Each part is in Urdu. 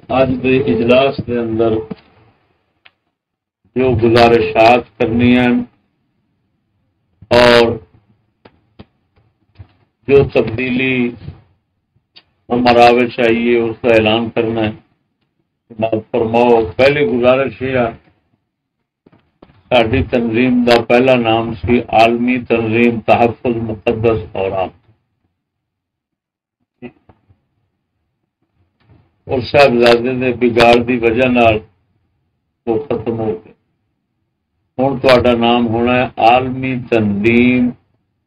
اج دے اجلاس دے اندر جو گزارشات کرنی ہیں اور جو تبدیلی ہمارا چاہیے اس کا اعلان کرنا ہے۔ جناب فرماؤ، پہلی گزارش یہ ہے، ساری تنظیم دا پہلا نام سی عالمی تنظیم تحفظ مقدس اورام، اور صاحبزادے دے بگاڑ دی وجہ نال وہ ختم ہو گئے۔ ہوں تا نام ہونا ہے عالمی تنظیم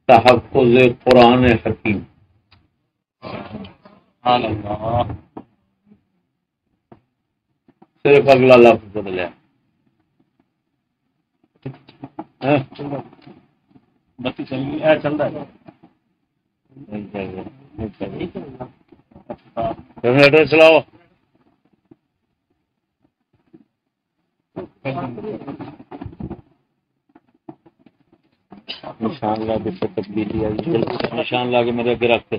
تحفظ قرآن حکیم۔ صرف اگلا لفظ بدلیا، بتی چلی چلتا ہے جنریٹر چلاؤ۔ نشان لا کے تبدیلی آئی، نشان لا کے میرے اگے رکھتے۔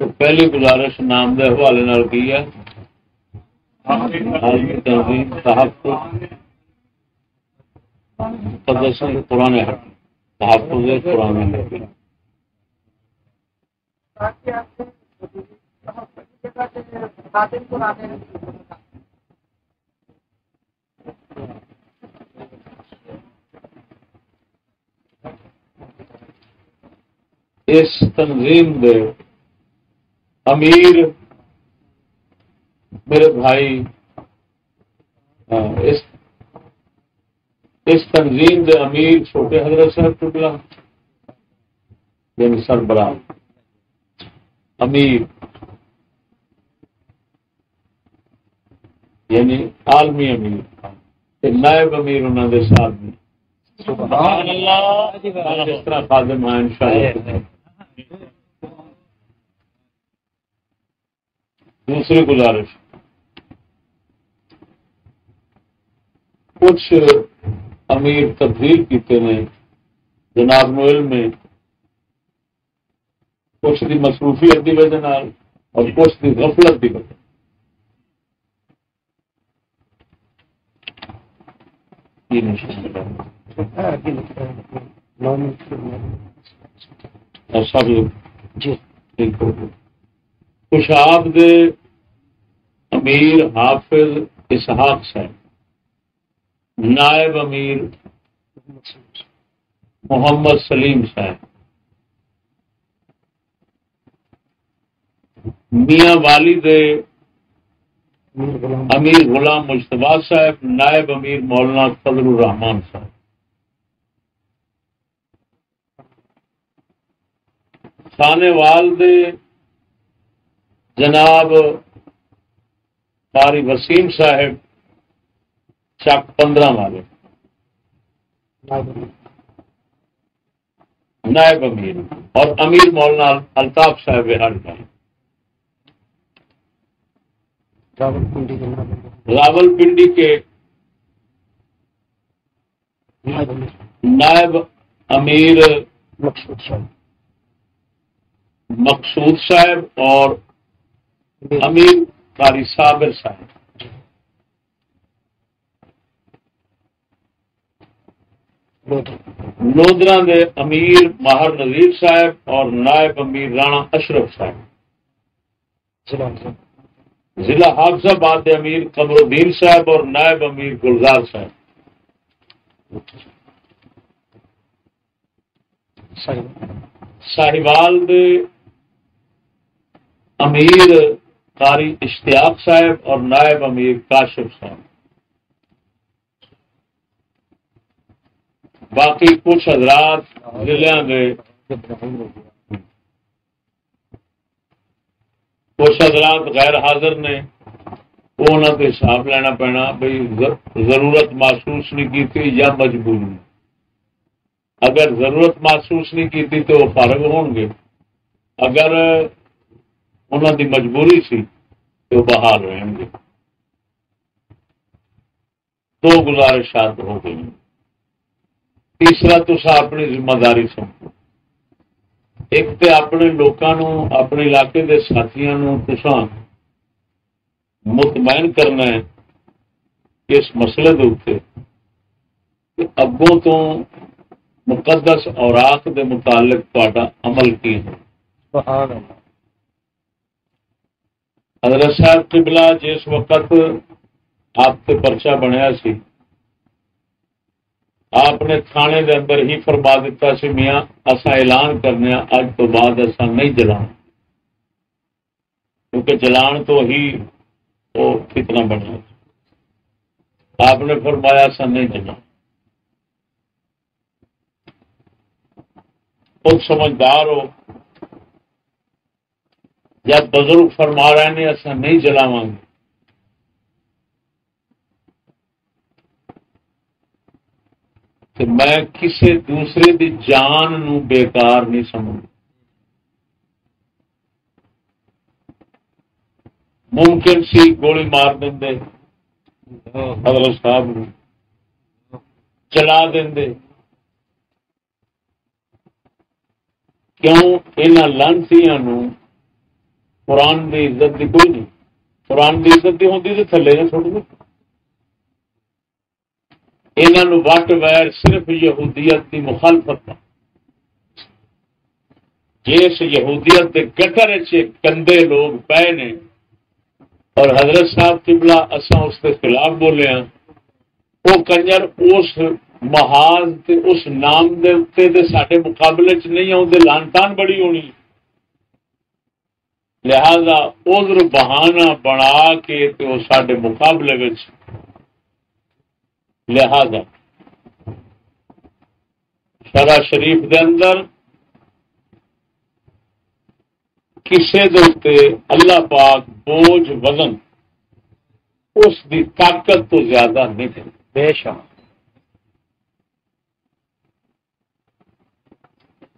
تو پہلی گزارش نام دے حوالے نال کی ہے، عالمی تنظیم تحفظ مقدس قرآن حکیم، تحفظ قرآن حکیم۔ اس تنظیم دے امیر میرے بھائی، اس تنظیم دے امیر چھوٹے حضرت صاحب ٹکلا یعنی سربراہ امیر یعنی عالمی امیر، نائب امیر انہوں نے ساتھ میں سبحان اللہ اس طرح خادم ہیں انشاءاللہ۔ دوسری گزارش، کچھ امیر تبدیل کیتے ہیں جناب نوئل میں، کچھ دی مصروفیت کی وجہ اور کچھ دی غفلت کی وجہ۔ سب خوشاب دے امیر حافظ اسحاق صاحب، نائب امیر محمد سلیم صاحب، میاں والی دے امیر غلام مجتبی صاحب، نائب امیر مولانا فضل الرحمان صاحب، خانے وال دے جناب قاری وسیم صاحب چک 15 والے نائب امیر، اور امیر مولانا الطاف صاحب بہار کا راول پنڈی کے نائب امیر مقصود صاحب اور امیر قاری صابر صاحب، لودرا دے امیر ماہر نذیر صاحب اور نائب امیر رانا اشرف صاحب، ضلع حافظ آباد دے امیر قمر الدین صاحب اور نائب امیر گلزار صاحب، ساہیوال دے امیر قاری اشتیاق صاحب اور نائب امیر کاشف صاحب۔ باقی کچھ حضرات ضلع دے کچھ حضرات غیر حاضر نے، وہ انہوں نے حساب لینا پینا بھائی ضرورت محسوس نہیں کی تھی یا مجبوری۔ اگر ضرورت محسوس نہیں کی تھی تو وہ فارغ ہون گے، اگر انہوں کی مجبوری سی تو بحال رہیں گے۔ دو گزارشات ہو گئی. تیسرا تسا اپنی ذمہ داری سمجھو. ایک تو اپنے لوگوں اپنے علاقے کے ساتھیوں تسا مطمئن کرنا ہے اس مسئلے کے اتنے کہ اگوں تو مقدس اوراق کے متعلق تہاڈا عمل کی ہے. حضرت صاحب قبلہ جس وقت آپ سے پرچہ بنیا سی آپ نے تھانے دے اندر ہی فرما دیتا سی میاں اسا اعلان کرنے اج تو بعد اسا نہیں جلان کیونکہ جلان تو ہی وہ فتنہ بنیا. آپ نے فرمایا اسا نہیں جلان. خود سمجھدار ہو جب بزرگ فرما رہے ہیں اسا نہیں جلاواں گے تو میں کسی دوسرے دی جان نو بیکار نہیں سمجھ. ممکن سی گولی مار دیں حضرت صاحب نو چلا دیں. کیوں انہاں لانتیاں نو قرآن دی عزت دی کوئی نہیں. قرآن دی عزت دی ہوندی تے تھلے نہ چھوڑ دے. انہاں وٹ ویر صرف یہودیت کی مخالفت. جس یہودیت کے گٹر گندے لوگ پے نے اور حضرت صاحب قبلہ اساں اس کے خلاف بولے ہیں وہ کنجر اس محاذ تے اس نام دے اتے دے ساڈے مقابلے چ نہیں آؤندے. لانتان بڑی ہونی لہذا عذر بہانہ بنا کے تے وہ ساڈے مقابلے وچ. لہذا شرع شریف دے اندر کسے دے اتے اللہ پاک بوجھ وزن اس دی طاقت تو زیادہ نہیں دے. بے شک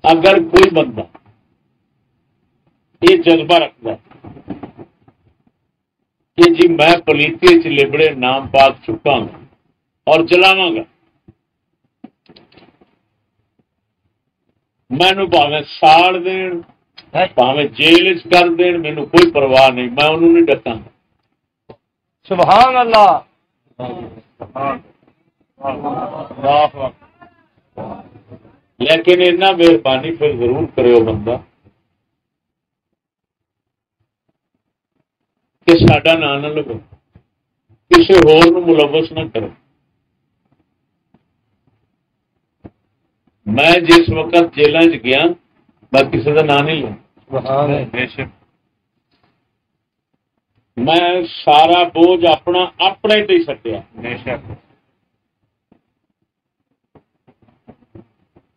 اگر کوئی بندہ یہ جذبہ رکھتا ہے کہ جی میں پلیتی چ لبڑے نام پاک چکا گا اور چلاواں گا مینو پاویں ساڑ دین پاویں جیل کر دین مینو کوئی پرواہ نہیں میں انہوں نہیں ڈکاں. سبحان اللہ. لیکن اتنا مہربانی پھر ضرور کرے وہ بندہ کہ ساڈا نام نہ لگے کسی ہور نو ملوث نہ کرے. میں جس وقت جیلوں چ گیا میں کسی کا نام نہیں لیا. میں سارا بوجھ اپنا اپنے تے ہی سٹیا.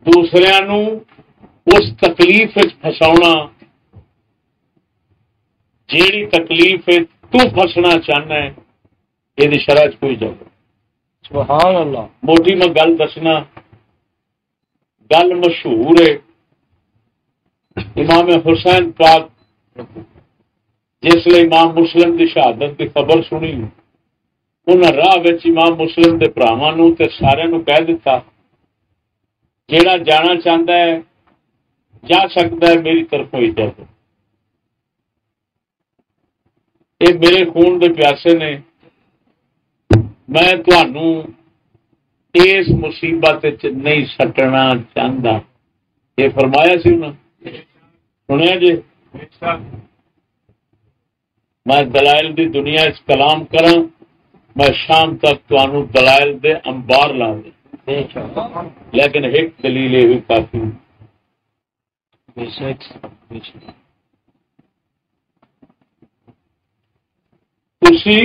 دوسرے نو اس تکلیف پھساونا جیڑی تکلیف تو پھسنا چاہنا ہے یہ شرع کوئی جگہ. سبحان اللہ. موٹی میں گل دسنا گل مشہور ہے. امام حسین پاک جس لئے امام مسلم کی شہادت کی خبر سنی انہیں راہ امام مسلم کے براواں تے سارے نو کہہ دیتا جیڑا جانا چاہتا ہے جا سکتا ہے میری طرف اجازت. یہ میرے خون دے پیاسے نے میں تھانوں اس مصیبت نہیں سٹنا چاہتا. یہ فرمایا سی انہوں سنیا جی. میں دلائل دی دنیا اس کلام کراں میں شام تک تانوں دلائل دے انبار لا دے لیکن ایک دلیل یہ بھی کافی. تسی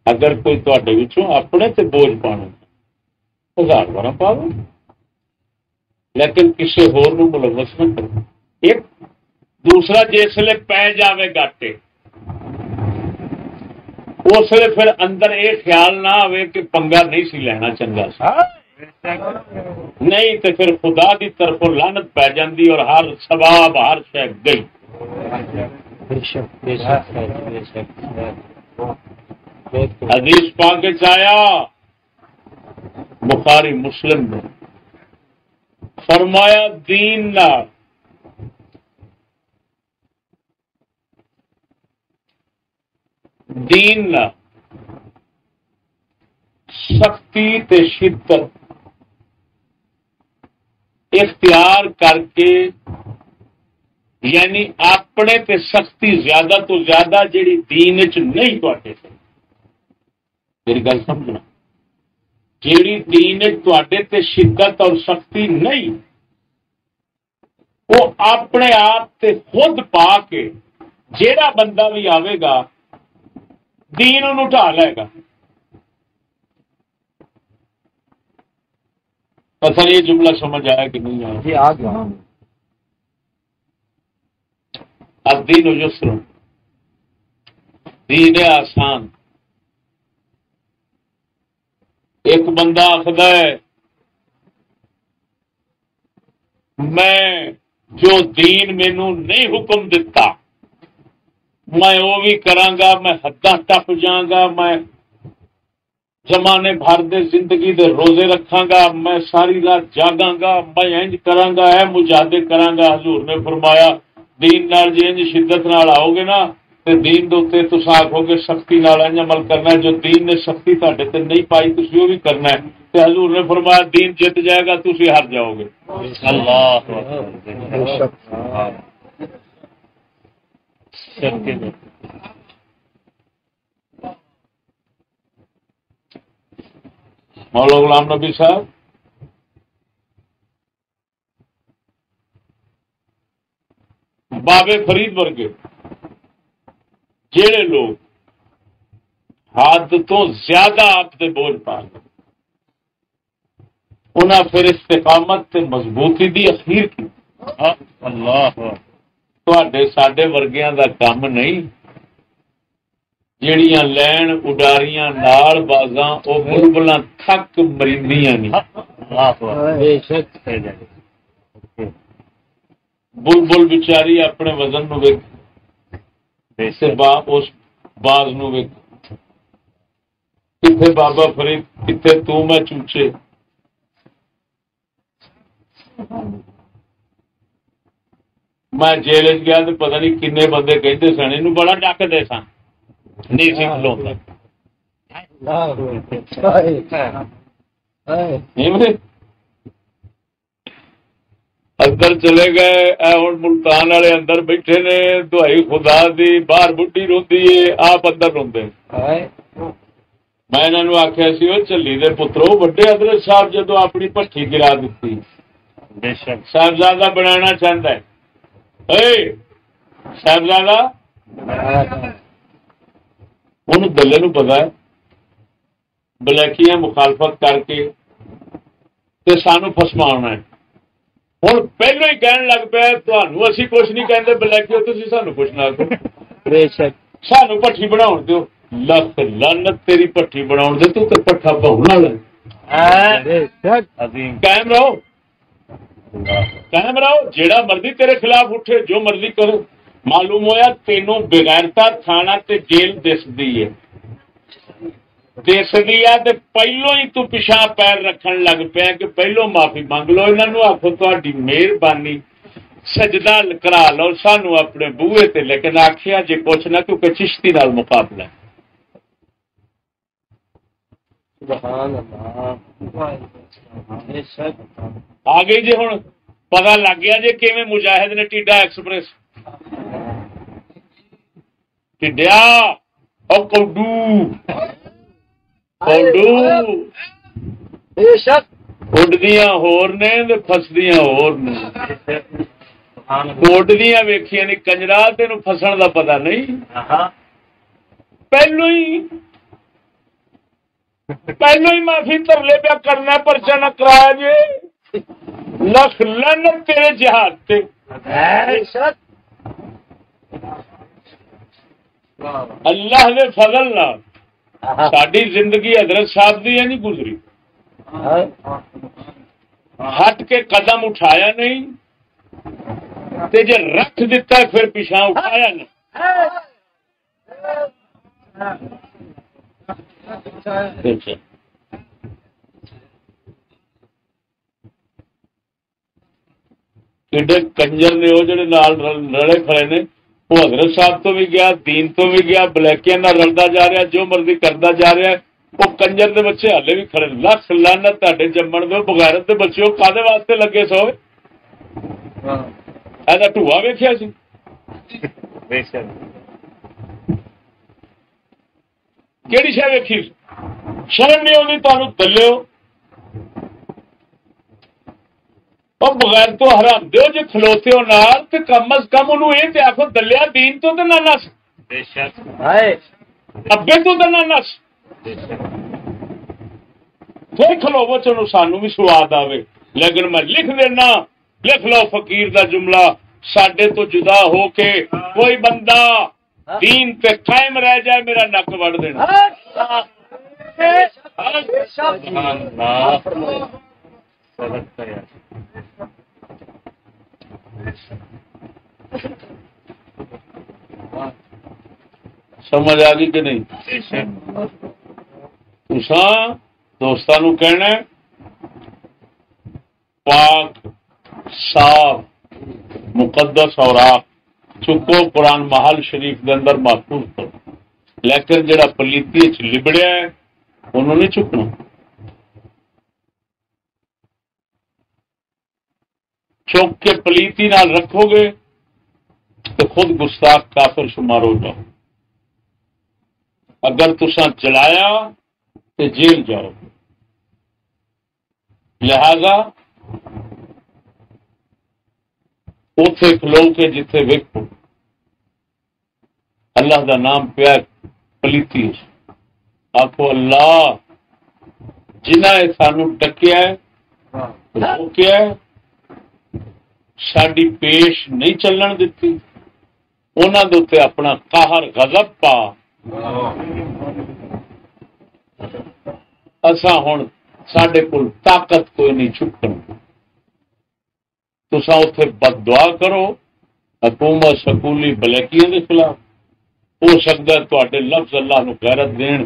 اگر کوئی تواڈے وچوں اپنے تے بوجھ پانا 1000 بار پاو لیکن کسی ہور نو ملوث نہ کرو. ایک دوسرا جسے پی جاوے گاٹے اس لیے پھر اندر یہ خیال نہ آئے کہ پنگا نہیں سی لینا چنگا سا نہیں تو پھر خدا کی طرف لعنت پی جاندی اور ہر ثواب ہر شے گئی. حدیث پاک آیا بخاری مسلم نے فرمایا دین نہ سختی تے شدت اختیار کر کے یعنی اپنے تے سختی زیادہ تو زیادہ جیڑی دین چ نہیں تے میری گل سمجھنا جیڑی دین تے تے شدت اور سختی نہیں وہ اپنے آپ تے خود پا کے جیڑا بندہ بھی آئے گا دین انہوں ڈھا لے گا. اصل یہ جملہ سمجھ آیا کہ نہیں آیا؟ جی آ گیا. الدین یسر دین آسان. ایک بندہ آخر ہے میں جو دین مینوں نہیں حکم دیتا میں وہ بھی کراں گا، میں حداں ٹپ جاں گا، میں زمانے بھر دے زندگی دے روزے رکھاں گا، میں ساری رات جاگاں گا، میں انج کراں گا، اے مجاہدے کراں گا. حضور نے فرمایا دین نال جے انج شدت نال آؤ گے نا تے دین دے اوتے تساں آکھو گے سختی نال انج عمل کرنا ہے. جو دین نے سختی تہاڈے تے نہیں پائی تسی وہ بھی کرنا ہے. تے حضور نے فرمایا دین جت جائے گا تسی ہار جاؤ گے. اللہ مولا غلام نبی صاحب بابے فرید ورگے جہے لوگ حد تو زیادہ آپ سے بوجھ پا گئے انہاں پھر استقامت تے مضبوطی دی اخیر کی. اللہ ساڈے ورگیاں دا کام نہیں جیڑیاں لین اڈاریاں نال بازاں او بلبلاں تھک مریندیاں نہیں. بلبل بیچاری اپنے وزن نو ویکھ اس باز نو ویکھ کتنے بابا فرید کتنے تو میں چوچے. میں جیل گیا تو پتہ نہیں کنے بندے کہتے سن یہ بڑا ڈکتے سن نہیں سی کھلوتا. اندر چلے گئے ہوں ملتان والے اندر بیٹھے نے دوائی خدا دی باہر بڈھی روندی ہے آپ اندر روندے. میں انہوں آخیا سی وہ چلی دے پترو وڈے حضرت صاحب جدو اپنی پٹھی گرا دیتی صاحبزادہ بنانا چاہتا ہے صاحبزادہ انہوں دلے نو پتا ہے بلیکیاں مخالفت کر کے سانو فسما ہے. ہوں پہلو ہی کہن لگ پیا تمہوں اسی کچھ نہیں کہتے بلیکیو تھی سانو کچھ نہ سانو پٹھی بنا دو. لکھ لعنت تیری پٹھی بنا دے تو پٹھا بہنا لے. قائم رہو قائم رہو جیڑا مرضی تیرے خلاف اٹھے جو مرضی کرو. معلوم ہویا تینوں بغیرتا تھانہ تے جیل دسدی ہے تے پہلو ہی تو پچھا پیر رکھن لگ پیا کہ پہلو معافی مانگ لو. انہوں آخو تاری مہربانی سجدہ کرا لو سانو اپنے بوئے تے لیکن آخیا جی کچھ نہ کیونکہ چشتی نال مقابلہ ہے. آ گئی جی ہوں پتا لگ گیا جی کہ مجاہد نے ٹیڈا ایکسپریس ٹڈیا اور کوڈو اڈدیاں ہور نے فسدیاں ہور نے. کوڈدیاں ویکھیاں نہیں کنجرا تین فسن کا پتا نہیں پہلو ہی معافی ترلے پیا کرنا پرچا نہ کرایا جی. لکھ لعنت تیرے جہاد تے. اللہ دے فضل نال ساری زندگی حضرت صاحب دی نہیں گزری. ہٹ کے قدم اٹھایا نہیں تے جے رکھ دیتا پھر پیچھا اٹھایا نہیں. کڈے کنجر نے وہ جڑے نال رلے کھڑے نے، وہ حضرت صاحب تو بھی گیا، دین تو بھی گیا، بلیکیاں نہ رلدا جا رہا، جو مرضی کرتا جا رہا ہے۔ وہ کنجر دے بچے ہالے بھی کھڑے، لکھ لعنت تہاڈے جمن دے بغیرت دے بچے کادے واسطے لگے سو؟ ایسا ٹوہا ویکھیا سی؟ کیڑی شے ویکھی؟ شرم نہیں آتی تمہیں دلو؟ اور بغیر تو حرام دو جی کھلوتے ہو نال تے کم از کم انہوں یہ تے آخو دلیا دین تو نہ نس، ابے تو نہ نس، پھر کھلوو چلو سانو بھی سواد آوے۔ لیکن میں لکھ دینا، لکھ لو فقیر دا جملہ، ساڈے تو جدا ہو کے کوئی بندہ دین تے قائم رہ جائے میرا نک وڑ دینا۔ سمجھ آ گئی کہ نہیں؟ تساں دوستانو کہنا پاک صاف مقدس اور آپ چکو قرآن محل شریف کے اندر محفوظ کرو، لیکن جڑا پلیتی لبڑیا ہے انہوں نے چکنا۔ چوک کے پلیتی نال رکھو گے تو خود گستاخ کافر شمار ہو جاؤ، اگر تساں چلایا تو جیل جاؤ۔ لہذا اوتھے کھلو کے جتھے ویکھو اللہ دا نام پیا پلیتی آخو اللہ جنہ سانو ٹکیا ہے روکیا ہے ساڈی پیش نہیں چلن دیتی، انہاں دے اوتے اپنا قہر غضب پا۔ اساں ہن ساڈے کول طاقت کوئی نہیں چھپن، تساں اوتھے بد دعا کرو حکومت سکولی بلیکیاں دے خلاف، ہو سکتا ہے تواڈے لفظ اللہ نو غیرت دین،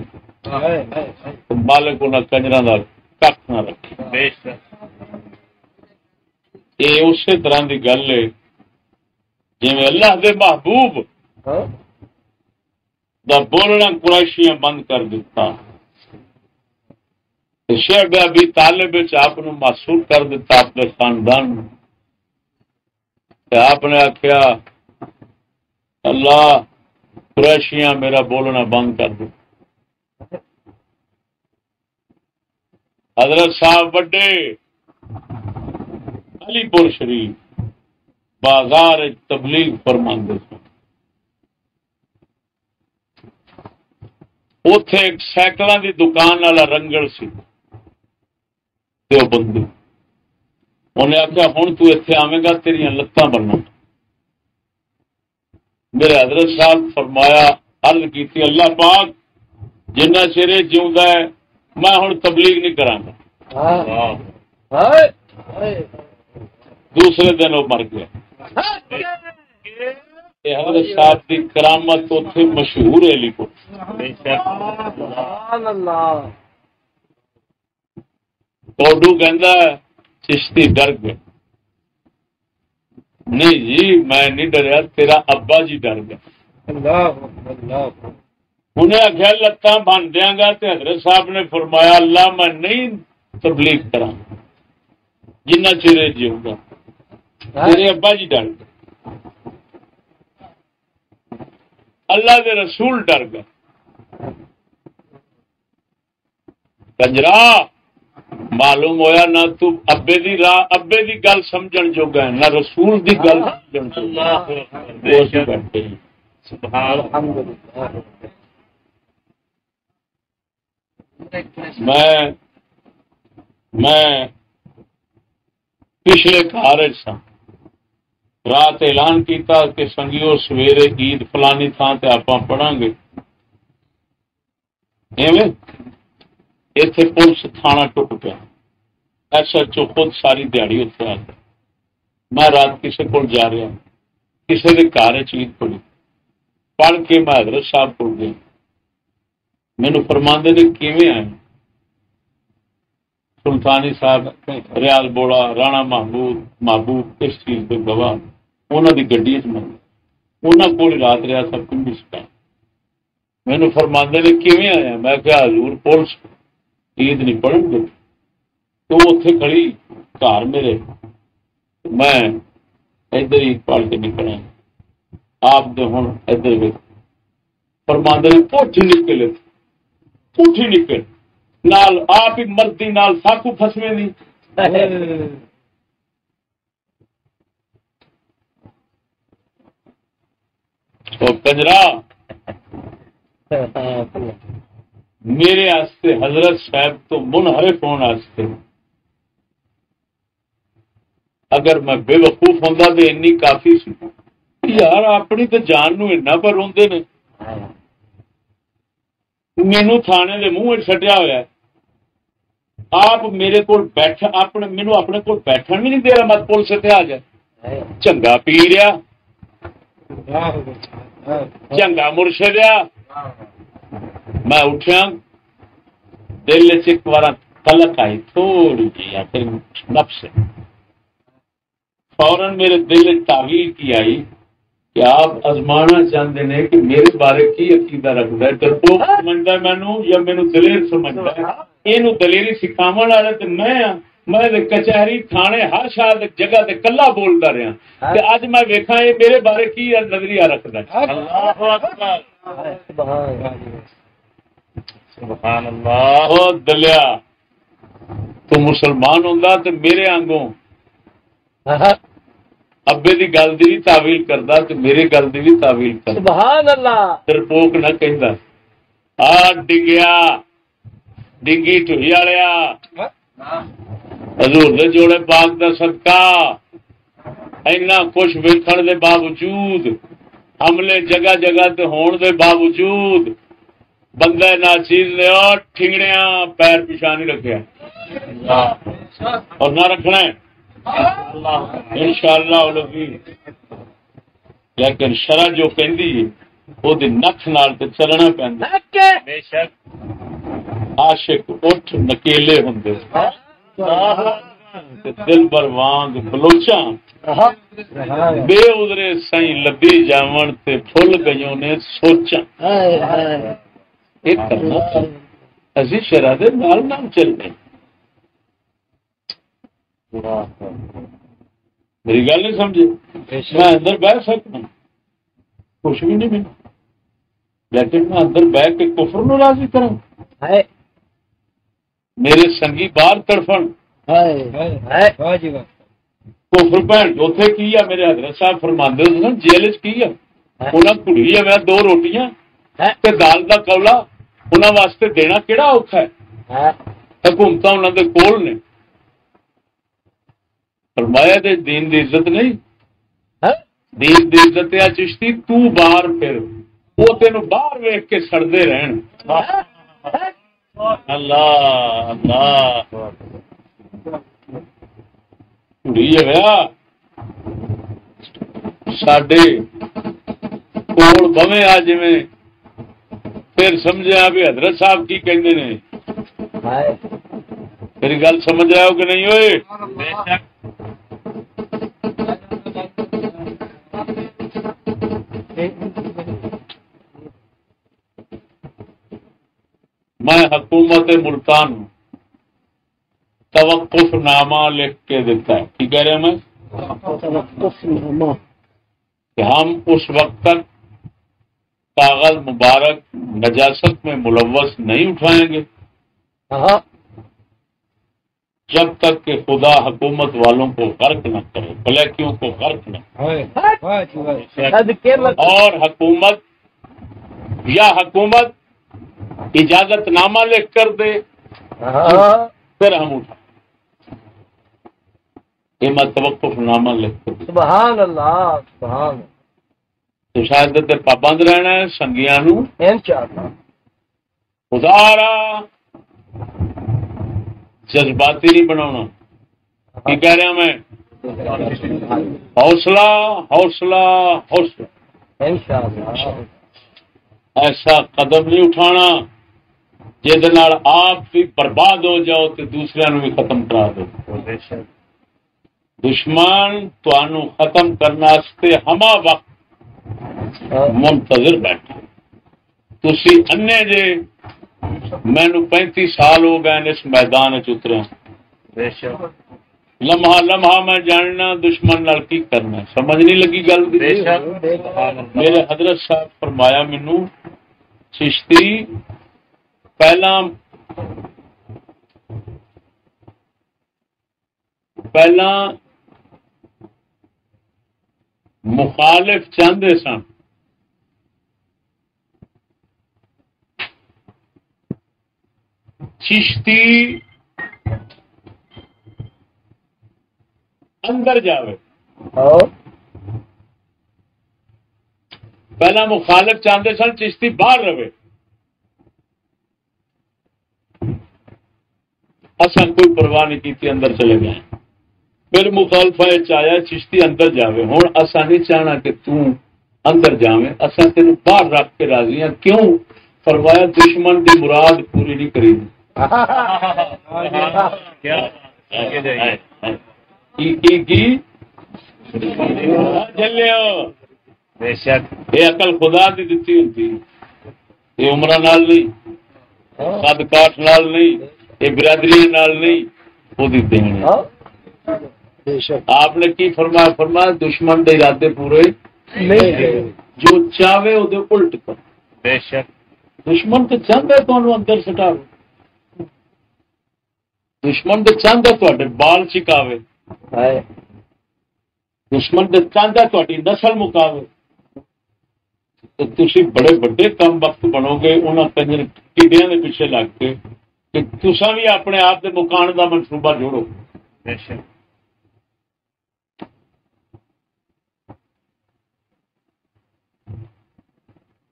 مالک انہاں کنجراں دا کھ نہ رکھے۔ یہ اسی طرح کی گل ہے جی اللہ دے محبوب دا بولنا قریشیاں بند کر دیتا، شعیب ابی طالب آپ محسوس کر دیتا اپنے خاندان، آپ نے آخیا اللہ قریشیاں میرا بولنا بند کر دو۔ حضرت صاحب وڈے علی پور شریف بازار تبلیغ فرماندے سن، اوتھے ایک سائیکلاں دی دکان والا رنگڑ سی دیوبندی، انہیں آخیا ہوں تو اتنے آویں گا تیریاں لتاں بننا۔ میرے حضرت صاحب فرمایا عرض کی اللہ پاک جنہ چیرے جیوندا ہے میں ہوں تبلیغ نہیں کراں گا۔ دوسرے دن وہ مر گیا۔ حضرت صاحب کی کرامت اتنے مشہور ہے علی کو۔ ٹوڈو کہندا چشتی ڈر گیا، نہیں جی میں نہیں ڈریا، تیرا ابا جی ڈر گیا۔ انہیں آخیا لتاں بن دیا گا، تو حضرت صاحب نے فرمایا اللہ میں نہیں تبلیغ کرا جنہ چیرے جیوں گا، تیرے ابا جی ڈر گئے، اللہ دے رسول ڈر گئے۔ کنجرا معلوم ہویا نہ تو ابے دی راہ ابے دی گل سمجھن جوگا ہے، نہ رسول دی گل سمجھن جوگا ہے۔ میں پچھلے گھر سا رات اعلان کیتا کہ سنگیو سویرے عید فلانی تھان تے آپ پڑھاں گے، ایتھے پولیس تھانہ ٹوٹ گیا، ایس ایچ او خود ساری دیہڑی اتنے آ گیا۔ میں رات کسی کو جا رہا کسی کے گھر عید پڑھی، پڑھ کے میں حضرت صاحب کو گیا، مینو فرماندے نے کیویں آئے سلطانی صاحب ریاض بوڑا رانا محبوب اس چیز کے گواہ انہوں کی گڈی انہوں کو رات رہا سب کچھ سکھایا مینو فرماندے نے کیویں آیا میں کہا حضور پولیس عید نہیں پڑھن گے تو اتنے کھڑی گھر میرے میں ادھر عید پڑھ کے نکلا آپ ہوں ادھر فرماندے نے پوچھ نکلے پوچھی نکل نال آپ ہی مردی نال ساکو فسویں دی کنجرا میرے واسطے حضرت صاحب تو منحرف ہونے واسطے اگر میں بے وقوف ہوں تو اینی کافی سی یار اپنی تو جان نو اینا پر روندے نے مینو تھانے دے منہ سٹیا ہوا آپ میرے کو بیٹھ اپنے مینو اپنے کو بیٹھن بھی نہیں دے رہا مت پولیس تے آ جائے چنگا پی رہا چنگا مرشد آ میں اٹھیا دل ایک بار تلک آئی تھوڑی جی نفس فوراً میرے دل تعویل کی آئی کہ آپ ازمانا چاہتے ہیں کہ میرے بارے کی عقیدہ رکھتا ہے ڈرپوک سمجھتا ہے مینو یا مینو دلیر سمجھتا ہے یہ دلیری سکھاو والا تو میں کچہری تھانے ہر شاید جگہ تے کلا بولتا رہا کہ اج میں ویکھاں یہ میرے بارے کی نظریہ رکھتا ہے سبحان اللہ دلیا تو مسلمان ہوندا تے میرے آنگوں ابے دی گل دی بھی تعویل کردا تے میری گل دی بھی تعویل کردا سبحان اللہ ڈرپوک نہ کہندا آ ڈگیا ڈنگی ٹوئی والیا حضور دے جوڑے پاک دا صدقہ اینا کچھ ویکھن دے باوجود حملے جگہ جگہ تے ہون دے باوجود بندہ ناچیز نے اور ٹھنگڑیاں پیر پیچھے نہیں رکھیا اور نہ رکھنا ہے انشاءاللہ لیکن شرع جو کہندی ہے وہ نکھ نال تے چلنا پیندا بے شک عاشق اٹھ نکیلے ہوندے دل بر وانگ بلوچاں بے ادرے سائیں لبی جاون تے پھل گئیوں نے سوچاں ایک کرنا اسی شرع دے نال نال چلنے میری گل نہیں سمجھے میں اندر بہ سکتا کچھ بھی نہیں ملا لیکن میں اندر بہ کے کفر نو راضی کروں میرے سنگی باہر تڑفن کفر بھن اوتھے کی ہے میرے حضرت صاحب فرماندے ہوندے سن جیل وچ کی ہے انہاں کڑی ہے میں 2 روٹیاں تے دال دا کولا انہاں واسطے دینا کیڑا اوکھا ہے حکومتاں انہاں دے کول نے فرمایا دے دین دی عزت نہیں دین دی عزت ہے چشتی تو باہر پھر وہ تینوں باہر ویکھ کے سڑدے رہن اللہ اللہ کڑی ہے ساڈے کول بویں آ جویں پھر سمجھا بھی حضرت صاحب کی کہندے نے میری گل سمجھ رہے ہو کہ نہیں ہوئے بے شک میں حکومت ملتان توقف نامہ لکھ کے دیتا ہے کی کہہ رہے ہیں میں کہ ہم اس وقت تک کاغذ مبارک نجاست میں ملوث نہیں اٹھائیں گے جب تک کہ خدا حکومت والوں کو غرق نہ کرے بلیکیوں کو غرق نہ کرے اور حکومت یا حکومت اجازت نامہ لکھ کر دے پھر ہم اٹھائیں یہ میں توقف نامہ لکھ کر سبحان اللہ سبحان تو شاید تے پابند رہنا ہے سنگیاں نو انشاءاللہ خدا را جذباتی نہیں بنانا کی کہہ رہا میں حوصلہ حوصلہ حوصلہ انشاءاللہ ایسا قدم نہیں اٹھانا جہد نال آپ بھی برباد ہو جاؤ تو دوسرے بھی ختم کرا دو. دشمن تمہیں ختم کرنے ہما وقت منتظر بیٹھے. تسی انے جے مینو 35 سال ہو گئے اس میدان اتریا. لمحہ لمحہ میں جاننا دشمن نال کی کرنا. سمجھ نہیں لگی گل. میرے حضرت صاحب فرمایا مینو چشتی پہلا مخالف چاہتے سن چشتی اندر جاوے. پہلا مخالف چاہتے سن چشتی باہر رہے. اصل کوئی پرواہ نہیں کی اندر چلے گئے. پھر مخالفہ چایا چشتی اندر جاوے. ہوں اصا نہیں چاہنا کہ اندر جاویں. اصا تین باہر رکھ کے راضی ہیں. کیوں؟ فرمایا دشمن کی مراد پوری نہیں کری. یہ عقل خدا دی دتی ہوتی. یہ عمرہ نال نہیں، قد کاٹ نال نہیں، یہ برادری نال نہیں، وہ دین. آپ نے کی فرمایا؟ فرمایا دشمن دے ارادے پورے نہیں، جو چاہے وہ الٹ کر. بے شک دشمن تو چاہتا ہے تمہیں اندر سٹاوے. دشمن تو چاہتا ہے بال چکاوے. دشمن تو چاہتا ہے تاری نسل مکاوے. تھی بڑے بڑے کم وقت بنو گے انہوں کنجر ٹیڈیاں کے پیچھے لگ کے کہ تسا بھی اپنے آپ کے مکان کا منصوبہ جوڑو.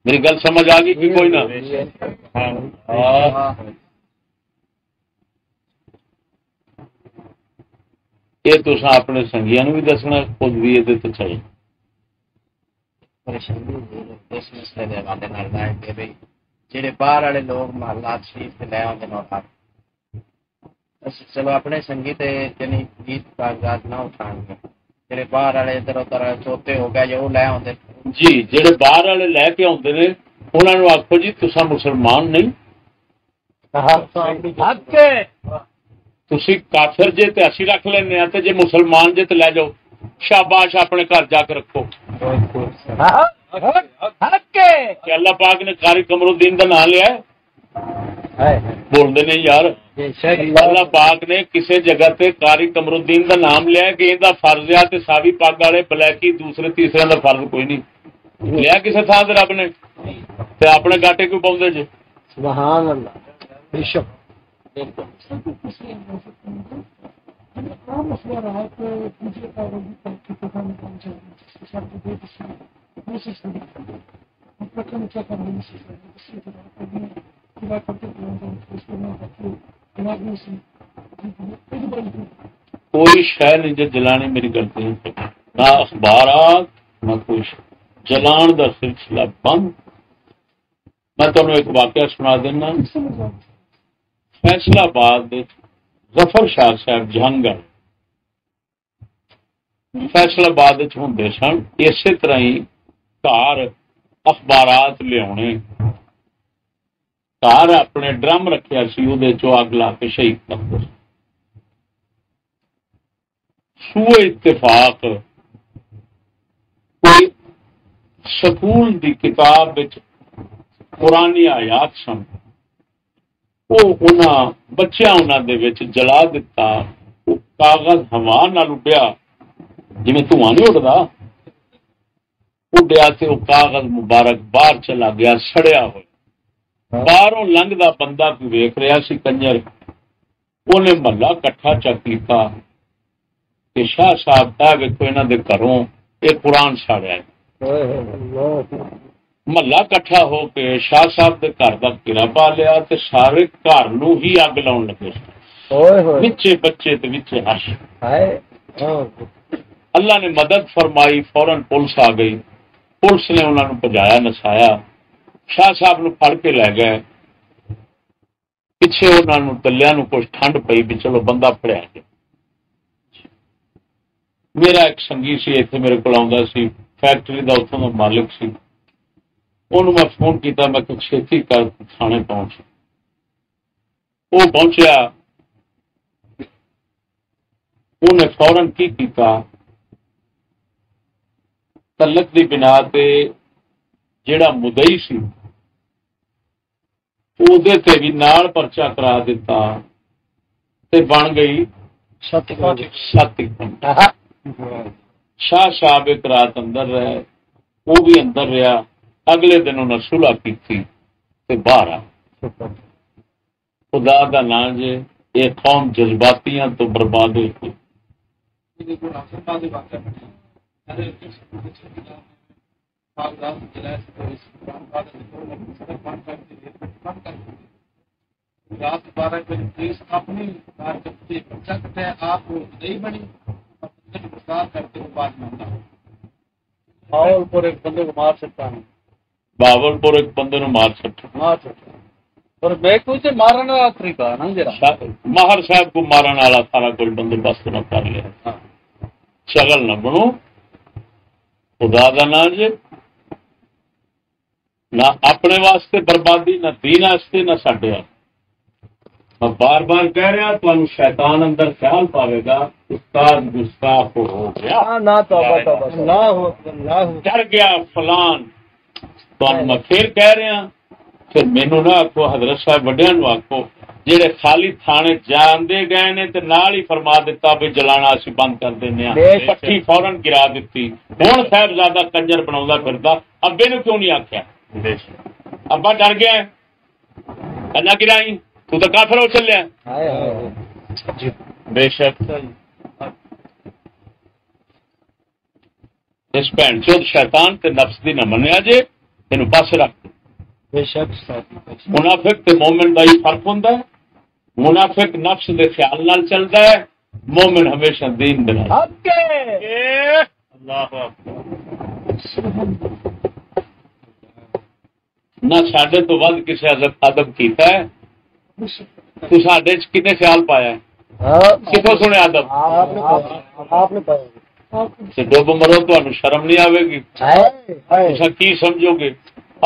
میری گل سمجھ آ گئی کہ کوئی نہ؟ یہ تو اپنے سنگیاں بھی دسنا، خود بھی یہ تو چاہیے. اس مسئلے کے حوالے جہے باہر والے لوگ محلات شریف لے آتے چلو اپنے سنگی یعنی گیت کاغذات نہ اٹھان گے. جہے باہر والے ادھر ادھر چوتے ہو گئے جو وہ لے آتے جی جہے باہر والے لے کے آتے ہیں انہوں نے آخو جی تسا مسلمان نہیں، تسی کافر جے تے اسی رکھ لینے تے جے مسلمان جے تے لے جاؤ. شاباش اپنے گھر جا کے رکھو. کہ اللہ پاک نے قاری قمر الدین کا نام لیا ہے؟ بولتے نہیں یار. اللہ پاک نے کسی جگہ تے قاری قمر الدین کا نام لیا کہ یہ فرض ہے تے ساوی پگ والے بلیکی دوسرے تیسرے کا فرض کوئی نہیں لیا کسی تھان سے رب نے. تے اپنے گاٹے کیوں پاؤں جی؟ سبحان اللہ. بے شک کوئی شہ نہیں جو جلانی میری غلطی نہیں. نہ اخبارات نہ کوئی جلان کا سلسلہ بند. میں تمہیں ایک واقعہ سنا دینا. فیصلہ آباد ظفر شاہ صاحب جہانگڑھ فیصلہ آباد ہوں سن. اسی طرح ہی گھر اخبارات لیا گھر اپنے ڈرم رکھا سی وہ اگ لا کے شہید کرتے. سوئے اتفاق کوئی سکول دی کتاب قرآنی آیات سن وہ بچیا جلا دیتا. وہ کاغذ ہوا نال اڈیا جی دھواں نہیں اڈتا اڈیا تو وہ کاغذ مبارک باہر چلا گیا سڑیا ہوا. باہروں لنگتا بندہ کوئی ویخ رہا سی کنجر. انہیں محلہ کٹھا چکا کہ شاہ صاحب ہے ویکو یہاں کے گھروں یہ قرآن ساڑیا ہے. محلہ کٹھا ہو کے شاہ صاحب کے گھر کا گھیرا پا لیا تے سارے گھر نو ہی اگ لاؤن لگے. بچے بچے تے بچے ہش. اللہ نے مدد فرمائی. فوراً پولیس آ گئی. پولیس نے انہوں نے بجایا نسایا. شاہ صاحب نو پھڑ کے لے گئے. پچھے انہوں دلیاں نو کچھ ٹھنڈ پئی بھی چلو بندہ پڑیا گیا. میرا ایک سنگی سی اتنے میرے کو آتا سی فیکٹری کا اتوں کا مالک سی. انہوں میں فون کیا میں کہ چھتی کر تھانے پہنچ. وہ پہنچیا انہیں فورن کی کیتا تلک کی بنا تے جڑا مدئی سی وہ بھی نال پرچا کرا دیتا تے بن گئی 7 شاہ صاحب ایک رات اندر رہے وہ بھی اندر رہا. اگلے دن انہیں صلح کی تھی تے باہر آ. خدا دا نام جے یہ قوم جذباتیاں تو برباد ہوئی تھی. رات 12 بجے پولیس اپنی آپ نہیں بنی کرتے باولپور ایک بندے کو مار سکتا ہے. باولپور ایک بندے نو مار سکتا اور بیک سے مارنے والا طریقہ نا جرا ماہر صاحب کو مارن والا سارا کوئی بندوبست نہ کر لیا. شغل نہ بنو خدا دا نام جے نہ اپنے واسطے بربادی نہ دین واسطے نہ ساڈے. میں بار بار کہہ رہا تمہیں شیطان اندر خیال پاوے گا استاد گستاخ ہو گیا ڈر گیا فلان. تمہیں میں پھر کہہ رہا پھر مینو نہ آخو حضرت صاحب وڈیا نو آخو جہے خالی تھانے جانے گئے نے تے نال ہی فرما دیتا بھی جلانا اسی بند کر دینا. پٹھی فورن گرا دیتی. ہوں صاحبزادہ کنجر بنا پھرتا ابے نو کیوں نہیں آخیا؟ ابا ڈر گیا نہ گرائی تو کافر ہو چلیا. بے شک اس بھن چود شیطان تے نفس دی نہ منیا جے یہ پاس رکھ. بے شک منافق تے مومن دا ہی فرق ہوندا ہے. منافق نفس دے خیال نال چلتا ہے. مومن ہمیشہ دین دے نال. اللہ نہ ساڈے تو ود کسی ادب کیتا ہے تو ساڈے کنے خیال پایا ہے کتوں سنے ادب آپ نے پایا ڈب مرو تو شرم نہیں آئے گی. تسا کی سمجھو گے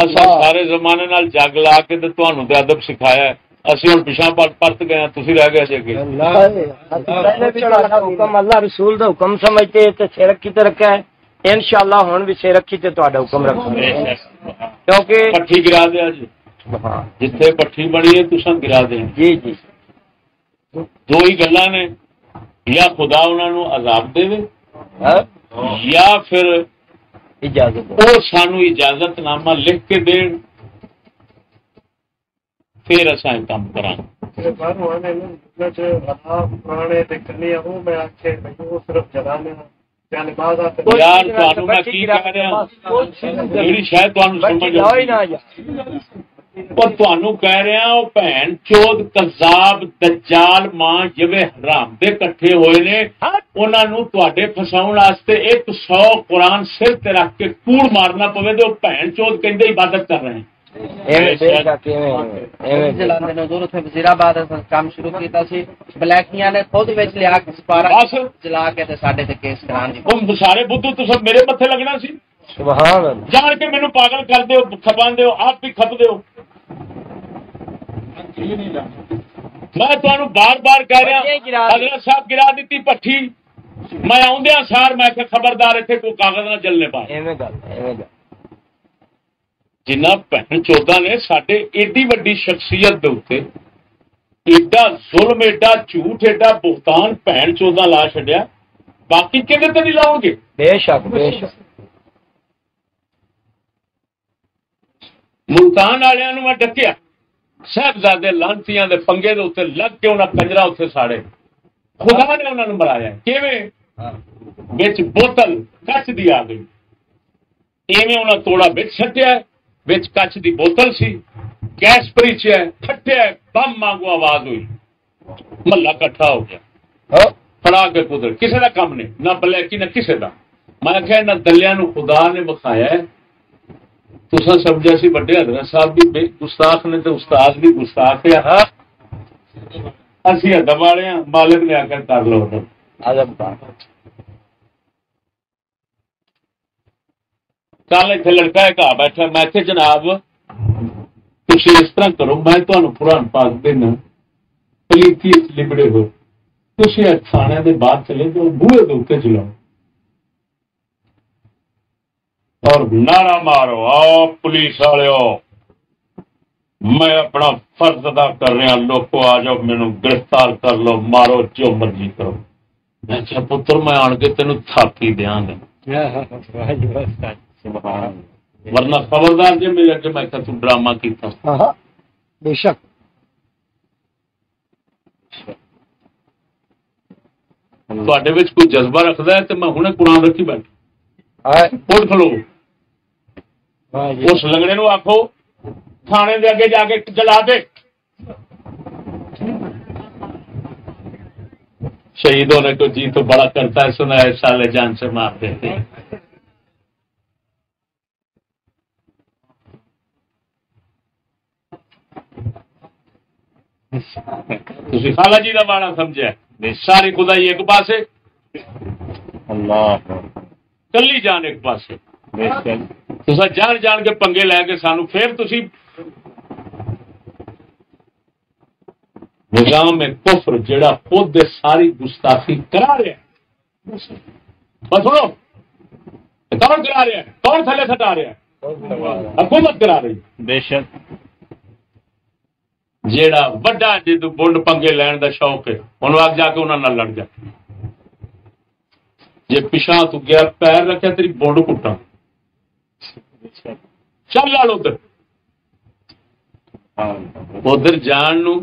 اصا سارے زمانے نال جگ لا کے تو ادب سکھایا ہے. اسی ہوں پیچھا پرت گئے تھی رہ گئے جی حکم اللہ رسول دا حکم سمجھتے تے سر رکھی تے رکھا ہے. انشاءاللہ ہن بھی سر رکھی تے تہاڈا حکم رکھو کیونکہ پٹھی گرا دیا جی جتھے پٹھی بنی ہے تساں گرا دیں. جی جی دو ہی گلاں نے یا خدا انہاں نو عذاب دے یا پھر اجازت وہ سانو اجازت نامہ لکھ کے دین پھر اصا کام کرا. یار میں کی کہہ رہا جی شاید تمہیں کہہ رہا وہ بھن چود کذاب دجال ماں جوے حرام دے کٹھے ہوئے نے انہوں تے فساؤ واسطے 100 قرآن سر تے رکھ کے کوڑ مارنا پوے تو بھن چود کہندے عبادت کر رہے ہیں. وزیرآباد کام شروع کیتا سی بلیکیاں نے خود وچ لیا کے سپارہ جلا کے تے ساڈے تے کیس کران دی. تم سارے بدھو تو سب میرے متھے لگنا سی. سبحان اللہ. جان کے مینوں پاگل کر دیو کھپان دیو آپ بھی کھپ دیو. میں تمہیں بار بار کہہ رہا حضرت صاحب گرا دیتی پٹھی میں آدھا سار میں کہ خبردار اتنے کوئی کاغذ نہ جلنے پائے. جنہ بہن چودا نے سڈے ایڈی وڈی شخصیت دے ایڈا ظلم ایڈا جھوٹ ایڈا بہتان بہن چودا لا چڈیا باقی کہ نہیں لاؤ گے. بے شک بے شک. ملتان والوں میں ڈکیا صاحبزادے لانتیاں دے پنگے دے اتنے لگ کے انہیں کنجرا اتنے ساڑے خدا نے انہوں نے مرایا کیویں بوتل کچ دی آ گئی ایویں انہیں توڑا بچ سٹیا بچ کچ دی بوتل سی گیس پریچیا پھٹیا بم مانگو آواز ہوئی محلہ کٹھا ہو گیا پڑا کے قدرت کسی کا کام نہیں نہ بلیکی نہ کسی کا. میں کہ نہ دلیا نو خدا نے بخایا ہے تسا سمجھا سی بڑے حضرت صاحب بھی گستاخ نے تو استاد بھی گستاخ ہے اسی ادب والے ہیں، مالک نے آ کر کر لو کل اتنے لڑکا ایک آ بیٹھا، میں کہ جناب تھی اس طرح کرو، میں تمہیں قرآن پاک دینا پلیتی لبڑے ہو، تھی تھانے کے بعد چلے جاؤ، بوہے کے اتنے چلاؤ اور نعرہ مارو، آؤ پولیس والے میں اپنا فرض ادا کر رہا، لوگوں آ جاؤ مینو گرفتار کر لو، مارو جو مرضی کرو۔ میں کیا پتر میں آن کے تینوں تھاپی دیا گا، ورنہ خبردار جی میرے اگے میں تو ڈرامہ کیتا۔ بے شک کوئی جذبہ رکھتا ہے تو میں ہوں قرآن رکھی بیٹھا، اٹھ کھلو، اس لنگڑے نو آخو تھانے دے اگے جا کے جلا دے، شہید ہونے کو جی تو بڑا کرتا ہے، سنا ہے سالے جان سے مار دیتے ہیں۔ تسی خالہ جی کا باڑا سمجھا، ساری خدائی ایک پاسے، اللہ کلی جان ایک پاسے، تسا جان جان کے پنگے لے کے سانو پھر تسی نظام کفر جڑا خود دے ساری گستاخی کرا رہا ہے، بس سنو کون کرا رہا ہے، کون تھلے سٹا رہا ہے، حکومت کرا رہی ہے۔ بے شک جیڑا وڈا جدو بنڈ پنگے لین دا شوق ہے انہوں آگ جا کے انہوں نے لڑ جا، جی پچھا تو گیا پیر رکھا تیری بونڈ کٹا، چل لڑ ادھر ادھر جان نو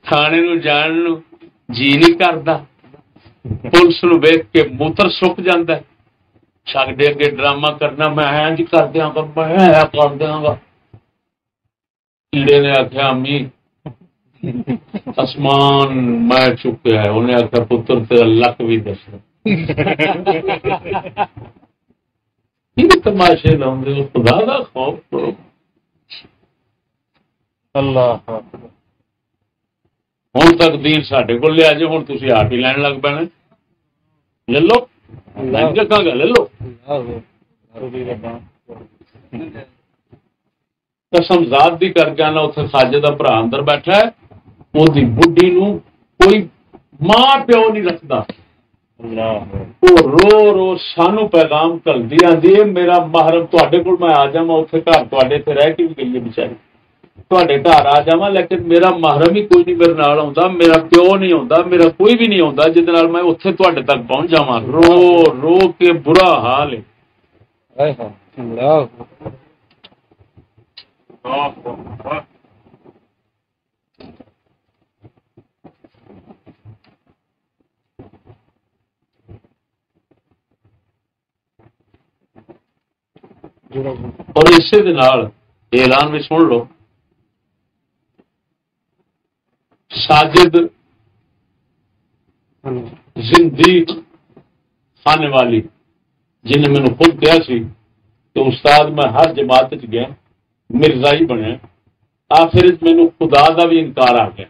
تھانے نو جان نو جی نہیں کرتا، پولیس نو ویخ کے موتر سک جاتا ہے، ساڈے اگے ڈرامہ کرنا میں انج کر دیا گا، میں کر دیا گا۔ کیڑے نے آخیا امی آسمان میں چکیا ہے، انہیں آخیا پتر تیرا لک بھی دس تماشے لاؤ، خدا کا خوف کرو۔ اللہ ہوں تک دین سڈے کو لیا جی، ہوں تھی آپ ہی لین لگ پینے، لے لو جگہ گا، لے لو قسم ذات دی کر کے آنا، اتنے ساجے کا برا اندر بیٹھا ہے، وہ بڈھی نو کوئی ماں پیو نہیں رکھتا، وہ رو رو سانو پیغام کر دیا دی میرا محرم تے کو میں آ جا، اتنے گھر تے رہ کے بھی گئی ہے بچاری، تے گھر آ جا لیکن میرا محرم ہی کوئی نہیں میرے نال آتا، میرا پیو نہیں آتا، میرا کوئی بھی نہیں آتا جہد میں اتنے تے تک پہنچ جا، رو رو کے برا حال ہے۔ اور اسی اعلان بھی سن لو، ساجد زندیق خانے والی جن نے مینو خود کیا سی کہ استاد میں ہر جماعت گیا مرزا ہی بنیا، آخر مینو خدا کا بھی انکار آ گیا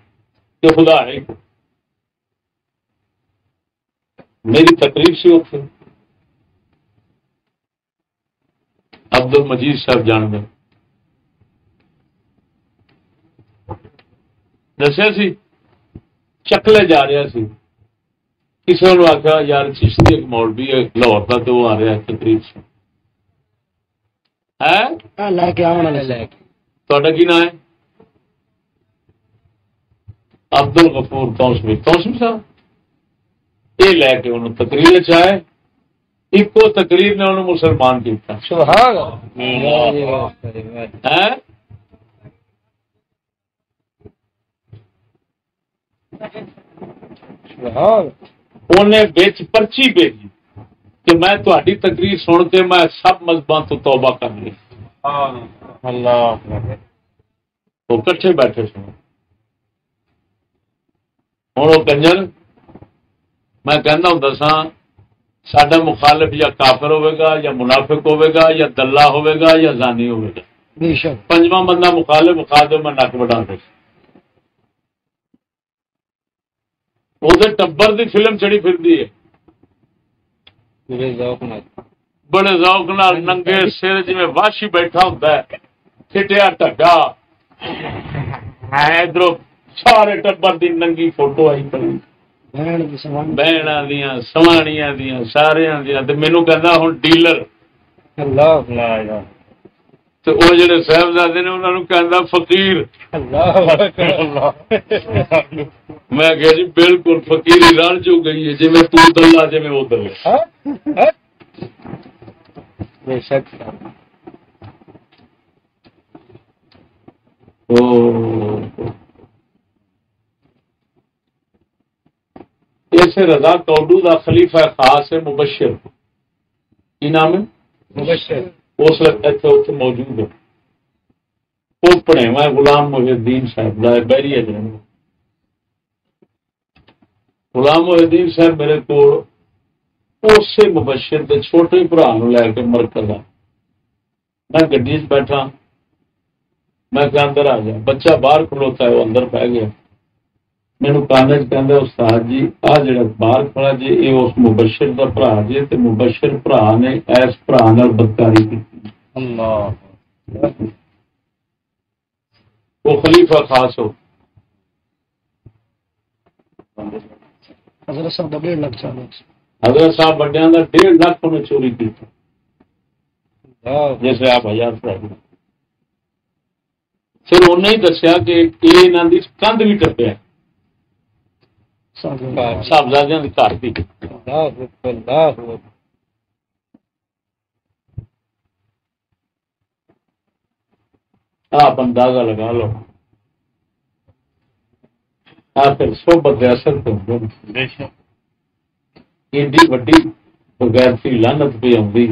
کہ خدا ہے، میری تقریر سی اتنے عبد المجید صاحب جان گئے، دسیا سی چکلے جا رہا سی، کسی نے آخیا یار چشتی ایک مولوی ہے لاہور کا تو وہ آ رہا ہے تقریر سے، تا کی نام ہے عبد الغفور توسمی، توسمی صاحب یہ لے کے انہوں تقریر چاہے، ایک تقریر نے انہوں مسلمان کیا، انہیں بچ پرچی بھیجی کہ میں تہاڈی تقریر سن کے میں سب مذہباں تو توبہ کر لی، اللہ وہ کٹھے بیٹھے سن، ہوں وہ کنجر میں کہنا ہوں سا ساڈا مخالف یا کافر ہوئے گا یا منافق ہوئے گا یا دلہ ہوئے گا یا زانی ہوئے گا، پنجواں بندہ مخالف کھا دے میں نک وڈا دے، وہ ٹبر دی فلم چڑی پھرتی ہے بڑے ذوق نال ننگے سر جی واشی بیٹھا ہوتا ہے چٹیا ٹگا ادھر سارے ٹبر دی ننگی فوٹو آئی پڑی بہنوں دیا سوانیاں دیا سارے دیا مینو کہنا ہوں ڈیلر تو وہ جڑے صاحبزادے نے انہوں نے کہنا فقیر میں کہ جی بالکل فقیری رل جو گئی ہے جی میں تو دلہ جی میں وہ دلے بے شک اسے رضا کوڈو دا خلیفہ خاص ہے مبشر کی نام ہے مبشر اس وقت اتنے موجود ہے وہ پڑھے میں غلام محی الدین صاحب لائبریری ہے غلام محی الدین صاحب میرے کو اسے مبشر کے چھوٹے برا لے کے مرکز آ میں گڈی بیٹھا میں کہ اندر آ گیا بچہ باہر کھلوتا ہے وہ اندر پہ گیا میرے کانے کہ استاد جی آ جڑا باہر کھڑا جی یہ اس مبشر کا برا جی تو مبشر برا نے اس برا نال بدکاری کی وہ خلیفہ خاص ہو حضرت صاحب 1.5 لاکھ چالو حضرت صاحب بڑے کا 1.5 لاکھ انہیں چوری کی جیسے آپ 1000 پھر انہیں ہی دسیا کہ یہ انہوں کی کندھ بھی ٹپیا صاحبزادیاں کی گھر کی آپ اندازہ لگا لو پھر صحبت اثر ایڈی وڈی بغیر کی لعنت پہ آئی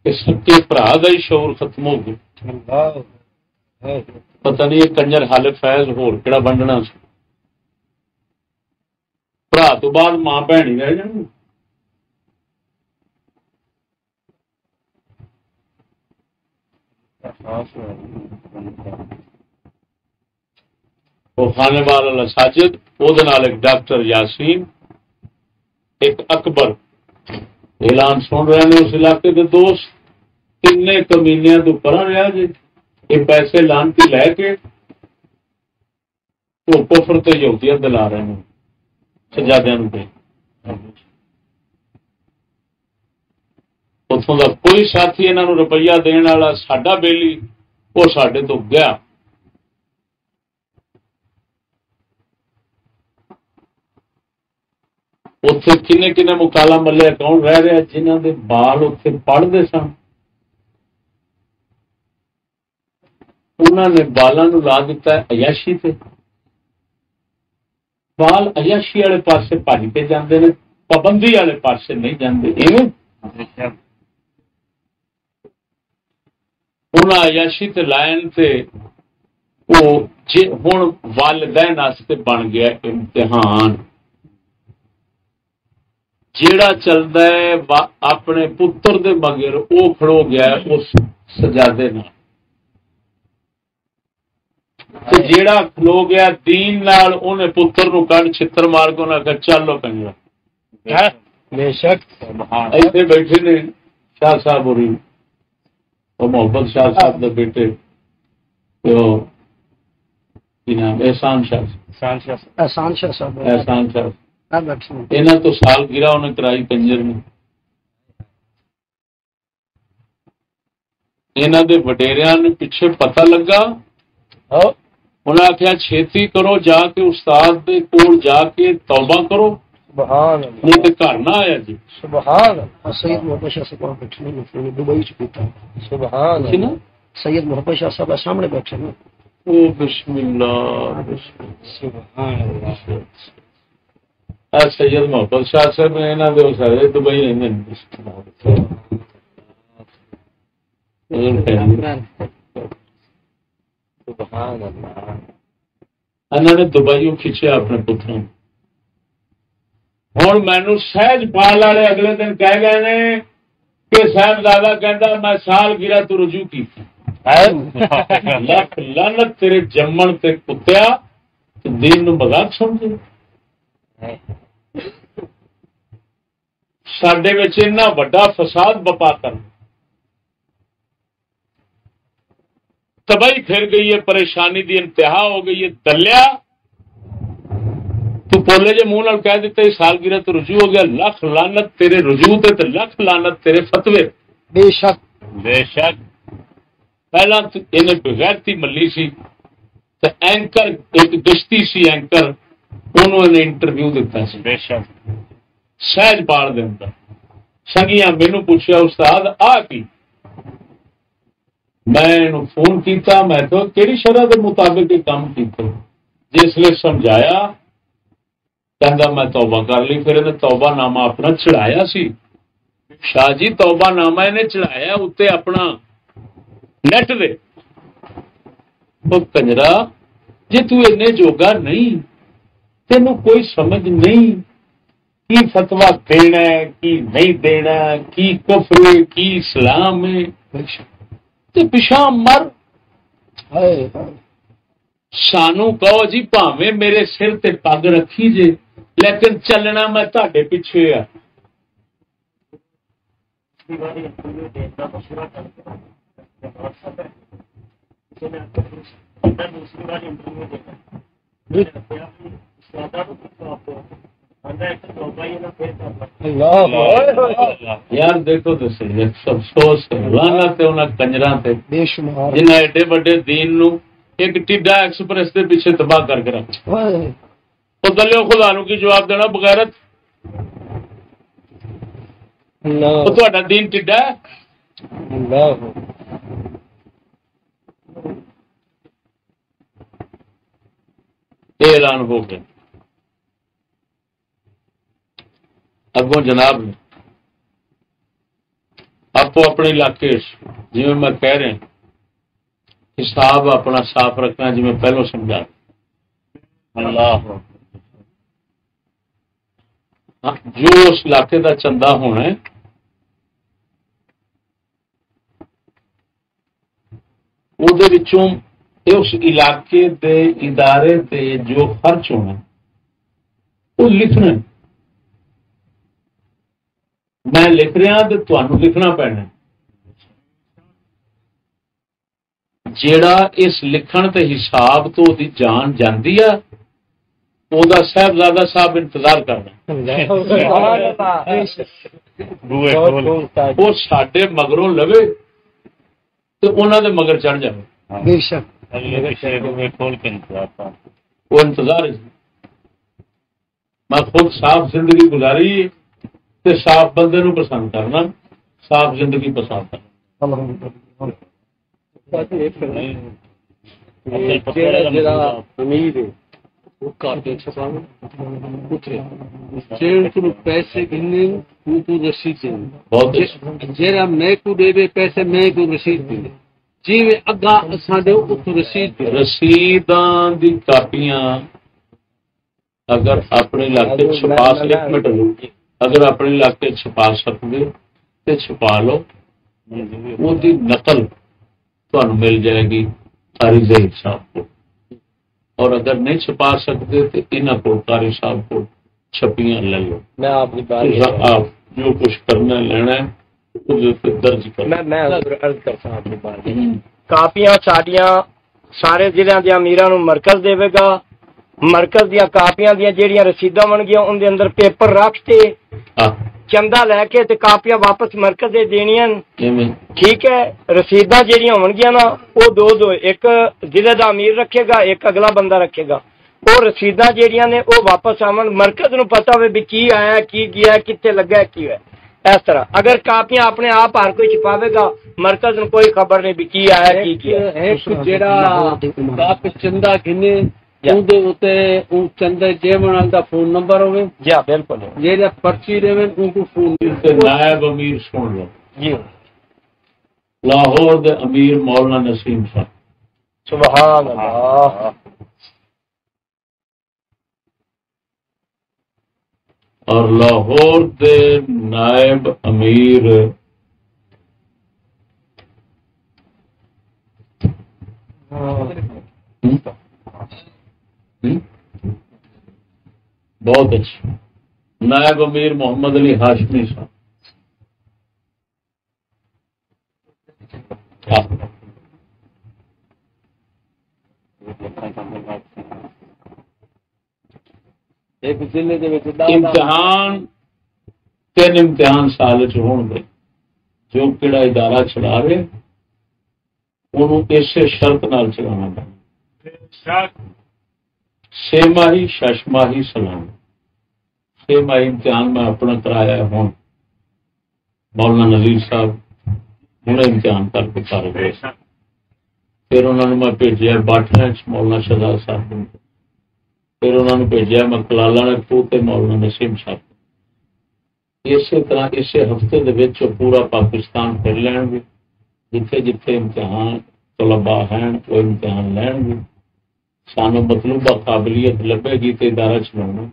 کہ سچے برا کا ہی شعور ختم ہو گیا پتہ نہیں یہ کنجر حال فیض ہور کہڑا بنڈنا سی برا تو بعد ماں بہن ہی رہ جان وہ خانے والا ساجد وہ ایک ڈاکٹر یاسین ایک اکبر اعلان سن رہے ہیں اس علاقے کے دوست تین کمینیا تو پرا رہا جی یہ پیسے لانتی لے کے وہ کفر تے یہودیت دلا رہے ہیں سجادے اتوں کا کوئی ساتھی انہوں روپیہ دن والا ساڈا بیلی وہ سڈے تو گیا اتے کنے کنے مکالا ملے کون رہ رہا جنہوں کے بال اتنے پڑھتے سن انہوں نے بالاں لا دیتا ہے عیاشی تے بال عیاشی والے پاسے بھج کے جاندے نے پابندی والے پاسے نہیں جاندے ایویں انہاں عیاشی تے لائن تے وہ ہن والدین واسطے بن گیا امتحان جیڑا چلتا ہے اپنے پتر دے مگر وہ کھڑو گیا اس سجادے نال جیڑا کھلو گیا دین نال انہیں پتر نو کڈ چھتر مار کے انہاں کہ چلو کنجرا بے شک ایتھے بیٹھے نے شاہ صاحب ہوری اور محبت شاہ صاحب دے بیٹے کی نام احسان شاہ صاحب انہاں تو سال گرا انہیں کرائی کنجر نے انہاں دے وڈیریاں نے پیچھے پتہ لگا انہیں آخیا چھیتی کرو جا کے استاد دے کول جا کے توبہ کرو سبحان نہیں تو گھر نہ آیا جی سبحان سید محبت شاہ صاحب بیٹھے دبئی چ پیتا سبحان سید محبت شاہ صاحب سامنے بیٹھے نا او بسم اللہ سبحان اللہ سید محبت شاہ صاحب انہاں دے سارے دبئی رہندے نے انہوں نے دبائیوں کھچیا اپنے پتروں ہوں مینو سہج پال والے اگلے دن کہہ گئے نے کہ صاحبزادہ کہندا میں سال گرا تو رجوع کی لکھ لعنت تیرے جمن تے کتیا دین نو مذاق سمجھے سڈے اتنا وڈا فساد بپا کر تباہی پھر گئی ہے، پریشانی دی انتہا ہو گئی ہے. دلیا تو پولے جے منہ کہہ دیتے سالگرہ تو رجوع ہو گیا. لکھ لعنت تیرے رجوع تے لکھ لعنت تیرے فتوے. بے شک بے شک. پہلا انہیں بغیرتی ملی سی تے اینکر ایک گشتی سی اینکر انہوں نے انٹرویو دیتا سی. بے شک. سہج پال دے اندر سنگیاں مینوں پوچھا استاد آ کی، میں فون کیتا، میں تو کہڑی شرح کے مطابق یہ کام کیتے. جس لیے سمجھایا کہندا میں توبہ کر لی. پھر انہیں توبہ نامہ اپنا چڑھایا سی. شاہ جی توبہ نامہ انہیں چڑھایا اتنے اپنا نیٹ دے. وہ کنجرا جی تو اینے جوگا نہیں، تینوں کوئی سمجھ نہیں کی فتوا دینا ہے کی نہیں دینا، کی کفر ہے کی اسلام ہے، تے پیچھا مر. سانو کہو جی پاویں میرے سر تے پگ رکھی جے لیکن چلنا میں تہاڈے پیچھے آ. یار دیکھو تو صحیح افسوس لعنت انہاں کنجراں تے جنہاں ایڈے بڑے دین نو ایک ٹڈا ایکسپریس دے پیچھے تباہ کر کے رکھ. تو دلیو خدا نو کی جواب دینا بغیرت. تہاڈا دین ٹڈا ہے. اعلان ہو گیا اگوں جناب نے آپ اپنے علاقے جی میں کہہ رہے ہیں حساب اپنا صاف رکھنا جی میں پہلو سمجھا. اللہ جو اس علاقے کا چندہ ہونا ہے وہ اس علاقے دے ادارے دے جو خرچ ہونا وہ لکھنا. میں لکھ رہا تو تمہیں لکھنا پینا. جیڑا اس لکھن تے حساب تو دی جان جاندی ہے وہ صاحبزادہ صاحب انتظار کرنا. وہ ساڈے مگروں لوے تو انہوں دے مگر چڑھ جائے. بے شک وہ انتظار ہے. میں خود صاف زندگی گزاری تے صاف بندے نو پسند کرنا، صاف زندگی پسند کرنا. پیسے رسید جا میں کو دے پیسے میں کو رسید دے جی اگا رسید رسیداں دی کاپیاں اگر اپنے علاقے چھپا سکتے اگر اپنے علاقے چھپا سکتے تو چھپا لو. وہ دی نقل تمہیں مل جائے گی قاری ظہیر صاحب کو. اور اگر نہیں چھپا سکتے تو انہوں کو قاری صاحب کو چھپیاں لے لو. میں آپ جو کچھ کرنا لینا ہے درج کاپیاں ساڈیاں سارے ضلع دے امیراں نو مرکز دے گا. مرکز دیا کاپیاں دیا جیڑیاں رسیداں بن گیا ان دے اندر پیپر رکھ کے چندہ لے کے تے کاپیاں واپس مرکز دے دینیاں. ٹھیک ہے. رسیداں جیڑیاں ہون گیا نا وہ دو ایک ضلع دا امیر رکھے گا ایک اگلا بندہ رکھے گا. وہ رسیداں جیڑیاں نے وہ واپس آون مرکز نو پتہ ہوے بھی کی آیا کی گیا کتے لگا ہے کی ہے. اس طرح اگر کاپیاں اپنے آپ ہر کوئی چھپاوے گا مرکز نو کوئی خبر نہیں بھی کی آیا کی کیا. جیڑا کاپ چندہ گھنے چندے جیون دا فون نمبر ہوئے. جی بالکل. جیڑا پرچی دے ان کو فون نائب امیر سن لو. جی لاہور دے امیر مولانا نسیم صاحب. سبحان اللہ. اور لاہور دے نائب امیر بہت اچھی نائب امیر محمد علی ہاشمی صاحب، امتحان 3 امتحان سال ہون گے، جو کہڑا ادارہ چلا رہے انہوں اسے شرط نال چلانا پڑنا، 6 ماہی 6 ماہی سلام، 6 ماہی امتحان میں اپنا کرایا ہوں، مولانا نذیر صاحب ہوں امتحان کر کے فارغ ہوئے، پھر انہوں نے میں بھیجا باٹھا مولانا شہزاد صاحب، پھر انہوں نے بھیجا میں کلالا کو مولانا نسیم صاحب، اسی طرح اسی ہفتے دے پورا پاکستان پھر لین گے، جتھے جتھے امتحان طلبا ہیں وہ امتحان لین گے، سانو مطلوبہ قابلیت لبے گی تو ادارہ چلانا،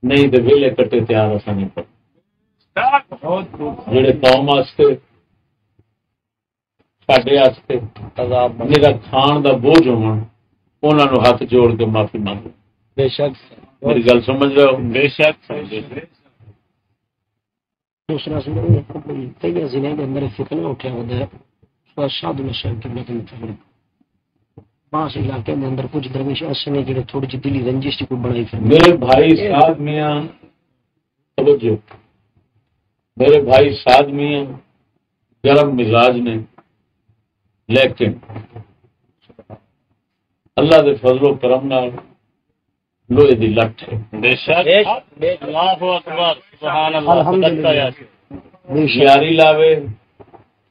نہیں تو ویلے کٹے تیار اصا نہیں پڑھنا، جڑے قوم واسطے ساڈے واسطے میرا کھان دا بوجھ ہون انہاں نو ہاتھ جوڑ کے معافی مانگو۔ بے شک میری گل سمجھ رہے ہو؟ بے شک۔ دوسرا کئی ضلع کے اندر فتنہ اٹھا ہوتا ہے، شاد الشام کی مدد میں بعض علاقے کے اندر کچھ درویش ایسے نے جڑے تھوڑی سی دلی رنجش کو بنائی پھر میرے بھائی سعد میاں، توجہ، میرے بھائی سعد میاں گرم مزاج نے، لیکن اللہ دے فضل و کرم نال لوہے دی لٹ ہے۔ بے شک، اللہ اکبر، سبحان اللہ، یاری لاوے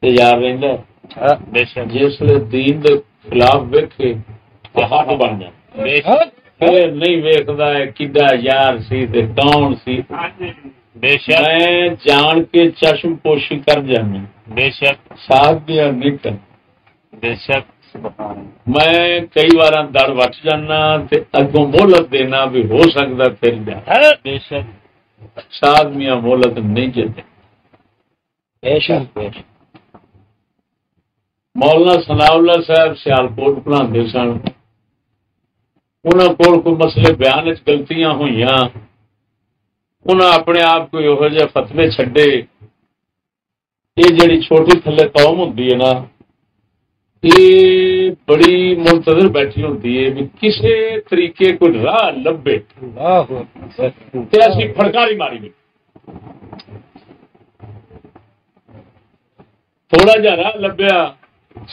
تے یار رہندا ہے، بے شک، جس لے دین دے خلاف ویکھے تے ہاتھ بن جائے، بے شک، پھر نہیں ویکھدا ہے کڈا یار سی تے کون سی، بے شک، میں جان کے چشم پوشی کر جانا، بے شک، ساتھ دیا نکل، بے شک، میں کئی بار در وٹ جانا تے اگوں مہلت دینا بھی ہو سکتا پھر جا، بے شک، ساتھ میاں مہلت نہیں دیتے۔ بے شک، مولانا ثناء اللہ صاحب سیالکوٹ پڑھاتے سن، انہوں کو کوئی مسئلے بیان غلطیاں ہوئی، انہوں اپنے آپ کو یہو جہ فتوے چھڈے، یہ جڑی چھوٹی تھلے قوم ہوتی ہے نا، یہ بڑی منتظر بیٹھی ہوتی ہے بھی کسی طریقے کو راہ لبے تے اسی پھڑکاری ماری گئی، تھوڑا جہا راہ لبیا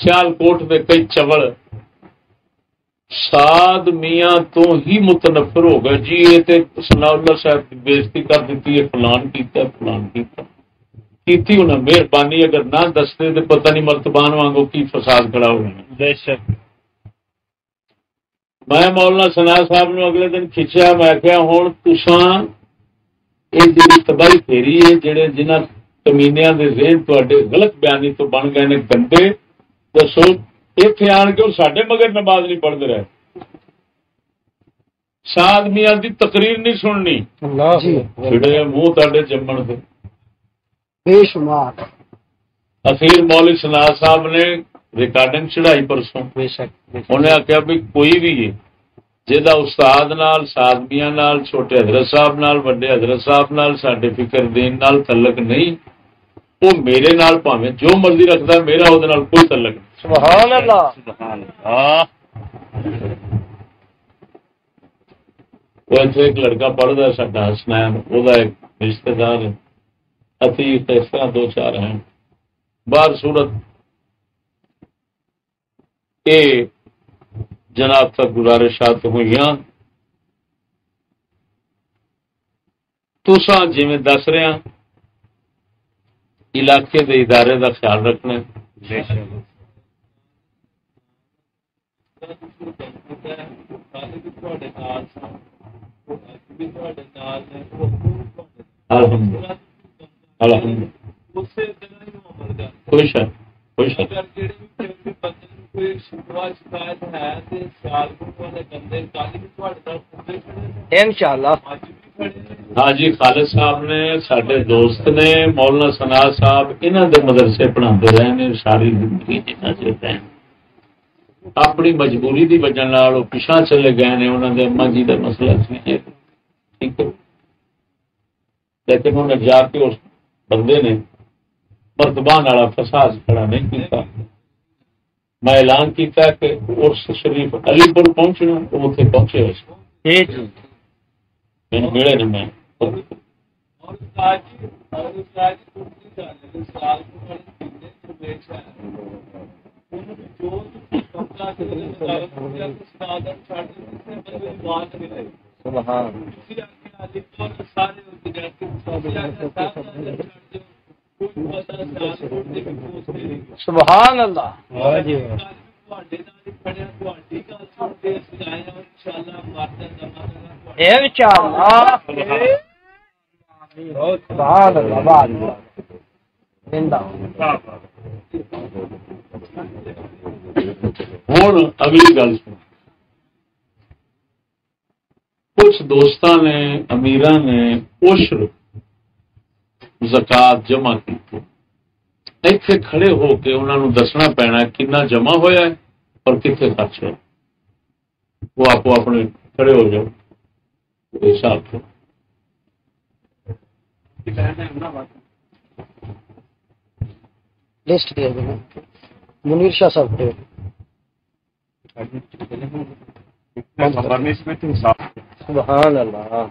سیالکوٹ دے کئی چوڑ سعد میاں تو ہی متنفر ہو گئے، جی یہ تے ثناء اللہ صاحب کی بےزتی کر دیتی ہے، فلان کیتا فلان کیتا کیتی انہیں مہربانی اگر نہ دستے تو پتہ نہیں مرتبان وانگو کی فساد کھڑا ہو جانا۔ بے شک، میں مولانا ثناء صاحب نے اگلے دن کھچیا، میں کہا ہوں تساں یہ جی تباہی پھیری ہے جڑے جنہ کمینیاں دے ذہن تواڈے غلط بیانی تو بن گئے نے گندے، دسو اتنے آن کے ساڈے مگر نماز نہیں پڑھتے رہے، سعد میاں دی تقریر نہیں سننی، چھڑے منہ تاڈے جمن سے بے شمار۔ اخیر مولوی ثناء صاحب نے ریکارڈنگ چڑھائی پرسوں، انہیں آخیا بھی کوئی بھی ہے جہاں استاد نال سعد میاں نال چھوٹے حضرت صاحب نال وڈے حضرت صاحب نال ساڈے فکر دین نال تعلق نہیں، وہ میرے نال پاویں جو مرضی رکھتا ہے، میرا وہ نال کوئی تعلق نہیں۔ سبحان اللہ، سبحان اللہ۔ وہ اتنے ایک لڑکا پڑھتا ہے ساڈا حسنین، وہ ایک رشتے دار ہے، عتیق اس طرح 2-4 ہیں، بار صورت یہ جناب تک گزارشات ہوئی، تساں جی دس رہے ہیں علاقے دے ادارے دا خیال رکھنا، خوش ہے خوش ہے۔ انشاءاللہ۔ ہاں جی، خالد صاحب نے سارے دوست نے مولانا ثناء صاحب انہوں دے مدرسے پڑھاتے رہے ہیں ساری زندگی، جتنا چر رہے اپنی مجبوری کی وجہ وہ پیچھا چلے گئے ہیں، انہوں نے اما جی کا مسئلہ سی، ٹھیک ہے، لیکن انہیں جا کے اس بندے نے مردبان والا فساد کھڑا نہیں کیتا. میں اعلان کیتا کہ عرس شریف علی پور پہنچنا تو اتنے پہنچے میں ملے نا میں سبحان اللہ. ہوں اگلی گل سن. کچھ دوستاں نے امیراں نے عشر زکات جمع کی، ایتھے کھڑے ہو کے انہوں نے دسنا پینا کنا جمع ہوا ہے اور کتنے خرچ ہے. وہ آپ اپنے کھڑے ہو جاؤ حساب سے. لسٹ دیا منیر شاہ صاحب سبحان اللہ.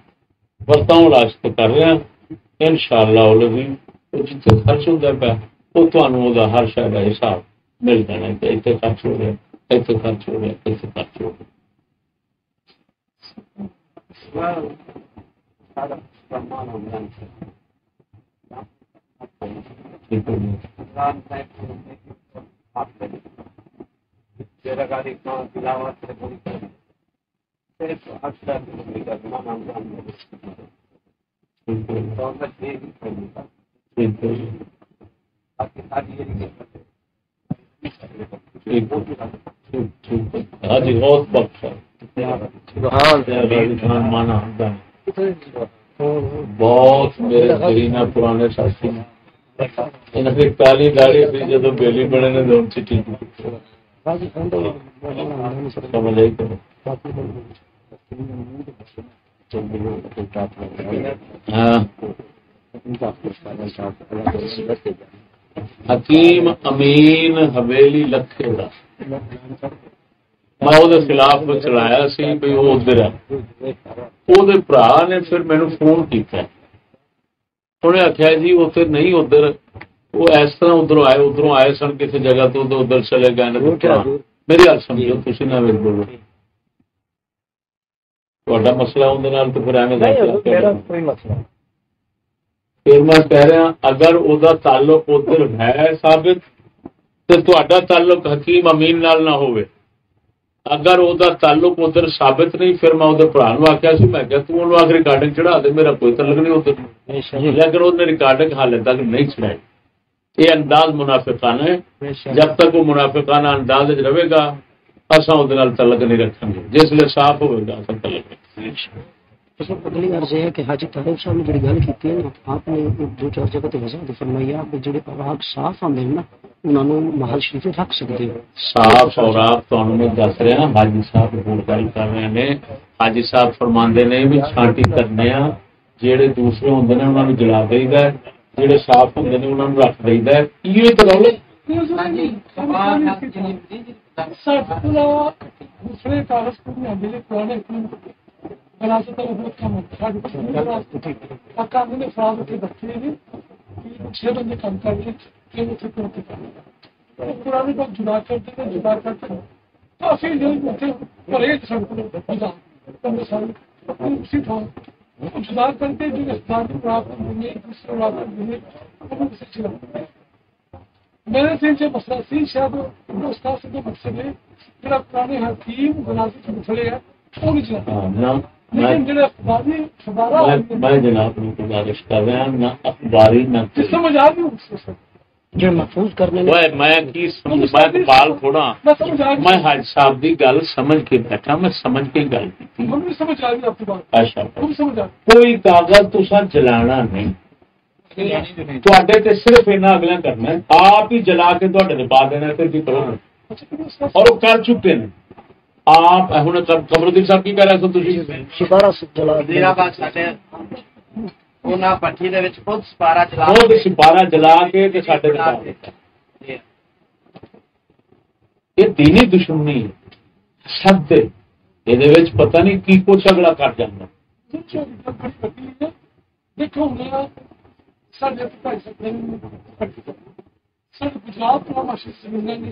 برتاؤں راشت کر رہے ہیں انشاءاللہ جتنے خرچ ہوتا پیا وہ تمہیں ہر شہر کا حساب مل جانا کہ اتنے خرچ ہو رہا اتنے خرچ ہو رہا اتنے خرچ ہو رہا. حاجی بہت بخش بہت میرے گرینا پرانے ساتھی کالی داڑھی تھی جدو بیلی بڑے نے دون چٹی سمجھ آئی کرو. حکیم امین حویلی لکھے کا میں وہ خلاف چلایا سی بھائی وہ ادھر ہے. وہ برا نے پھر مینو فون کیا، انہیں آخیا جی وہ پھر نہیں ادھر، وہ اس طرح ادھر آئے سن کسی جگہ تو ادھر چلے گئے. میری گل سمجھو تھی نہ بولو تا مسئلہ اندر تو پھر پھر میں کہہ رہا اگر وہ تعلق ادھر ہے ثابت تو تا تعلق حکیم امین نال نہ ہوئے. اگر وہ تعلق ادھر ثابت نہیں پھر میں وہ برا نو آخیا سی میں تو آخر ریکارڈنگ چڑھا دے میرا کوئی تعلق نہیں ادھر. لیکن انہیں ریکارڈنگ حالے تک نہیں چڑھائی. یہ انداز منافقانہ ہے. جب تک وہ منافقانہ انداز رہے گا اصا وہ تعلق نہیں رکھیں گے. جس لیے صاف ہوئے گا اصل تعلق رکھیں. اگلی عرض یہ ہے کہ حاجی طالب صاحب نے جی گل کی ہے نا آپ نے دو چار جگہ تے وضاحت فرمائی آپ جڑے اوراق صاف آندے نا انہاں نوں محل شریف رکھ سکتے ہو. صاف اوراق تانوں میں دس رہے ہیں. حاجی صاحب ہور گل کر رہے ہیں. حاجی صاحب فرماندے نے بھی چھانٹی کرنے ہیں. جڑے دوسرے ہوندے نے انہاں نوں جلا دئیدا ہے، جڑے صاف ہوندے نے انہاں نوں رکھ دئیدا ہے. یہ تو رول دوسرے کاغذ کو بھی ہمیں پرانے وراثت بہت کم ہوتا ہے. کام نے افراد کے بچے نے 6 بندے کام کر کے پرانے کو جدا کرتے ہیں. جدا کرتے کافی لوگ ہوتے اور ایک اسی تھا جدا کرتے جو اسلامی پراپت ملے دوسرے پراپت ملے سے چلا. میں نے سے مسئلہ سی شاید استاد سے مقصد ہے میرا پرانے حکیم وراثت مسئلے ہے وہ نہیں چلا. میں جناب گزارش کر رہا نہ اخباری نہ سمجھ آ گئی محفوظ کرنے میں بال تھوڑا میں حاج صاحب کی گل سمجھ کے بیٹھا. میں سمجھ کے گل کی کوئی کاغذ تسا جلانا نہیں تے صرف اینا اگلا کرنا ہے آپ ہی جلا کے تے پا دینا پھر کی کرو. اور وہ کر چکے ہیں آپ ہوں قمرالدین صاحب کی کہہ رہے ਉਹਨਾਂ ਭੱਠੀ ਦੇ ਵਿੱਚ ਖੁਦ ਸਪਾਰਾ ਜਲਾ ਕੇ ਤੇ ਸਾਡੇ ਬਣਾ ਦਿੱਤਾ। ਇਹ ਦੀਨੀ ਦੁਸ਼ਮਣੀ ਹੈ ਸਭ ਦੇ, ਇਹਦੇ ਵਿੱਚ ਪਤਾ ਨਹੀਂ ਕੀ ਕੁਛ ਅਗਲਾ ਕਰ ਜਾਂਦਾ। ਦੇਖੋ ਸਾਡੇ ਭਾਈ ਸਾਡੇ ਗੁਜਰਾਤ ਤੋਂ ਮਾਸ਼ੀ ਜ਼ਮੀਨਾਂ ਦੀ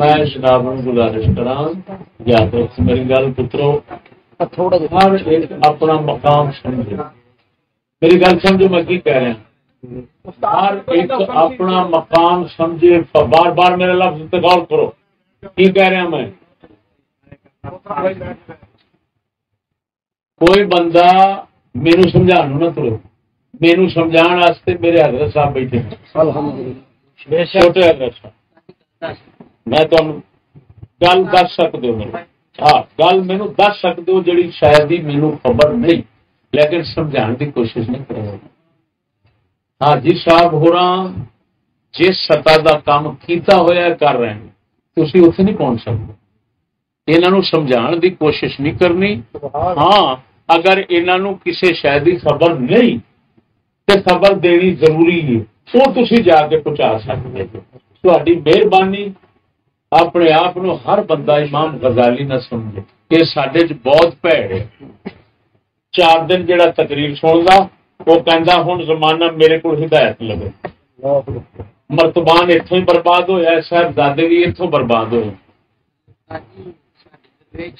میں جناب گزارش کرا یاد رکھ میری گل پترو ہر ایک اپنا مقام سمجھے میری گل سمجھو میں کی کہہ رہا ہر ایک اپنا مقام سمجھے بار بار میرے لفظ پہ غور کرو کی کہہ رہا میں کوئی بندہ میرے سمجھانا نہ کرو میرے سمجھان واسطے میرے حضرت صاحب بیٹھے چھوٹے حضرت صاحب میں تمہیں گل دس سکتے ہو ہاں گل مینو دس سکتے ہو جی شاید ہی مینو خبر نہیں لیکن سمجھان کی کوشش نہیں کرو ہاں جی صاحب ہو رہا جس سطح کا کام کیتا ہوا کر رہے ہیں تھی اتنے نہیں پہنچ سکتے انہوں سمجھان کی کوشش نہیں کرنی ہاں اگر انہوں کسی شاید کی خبر نہیں خبر دینی ضروری ہے وہ تھی جا کے پہنچا سکتے تھوڑی مہربانی اپنے آپ ہر بندہ امام غزالی نہ سمجھے کہ سڈے چ بہت بھڑ ہے 4 دن جڑا تقریر سنتا وہ کہہ ہوں زمانہ میرے کو ہدایت لگے مرتبان اتوں ہی برباد ہوا صاحبزادے بھی اتوں برباد ہوئے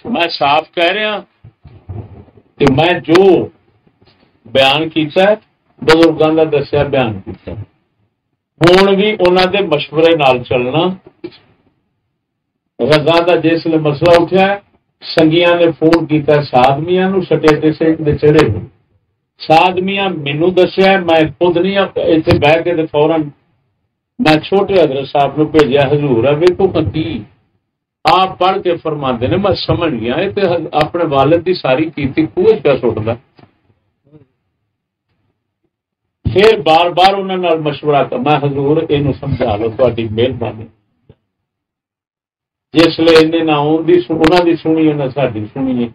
میں صاف کہہ رہا کہ میں جو بیان کیتا ہے بزرگوں کا دسیا بیان کیا ہوں بھی انہوں کے مشورے نال چلنا رضا کا جسے مسئلہ اٹھا سنگیاں نے فون کیا سادمیاں سٹیٹے سے چڑھے سادمیاں مینو دسیا میں خود نہیں اتنے بہ کے فورن میں چھوٹے حضرت صاحب نے بھیجا حضور ہے ویکو کی آپ پڑھ کے فرما نے میں سمجھ گیا اپنے والد کی ساری کیتی کوئی کیا سٹتا پھر بار بار انہوں نے مشورہ کرنا حضور یہ سمجھا لو تاری مہربانی جس لیے نہ انہوں کی سنی نہ ساری سنی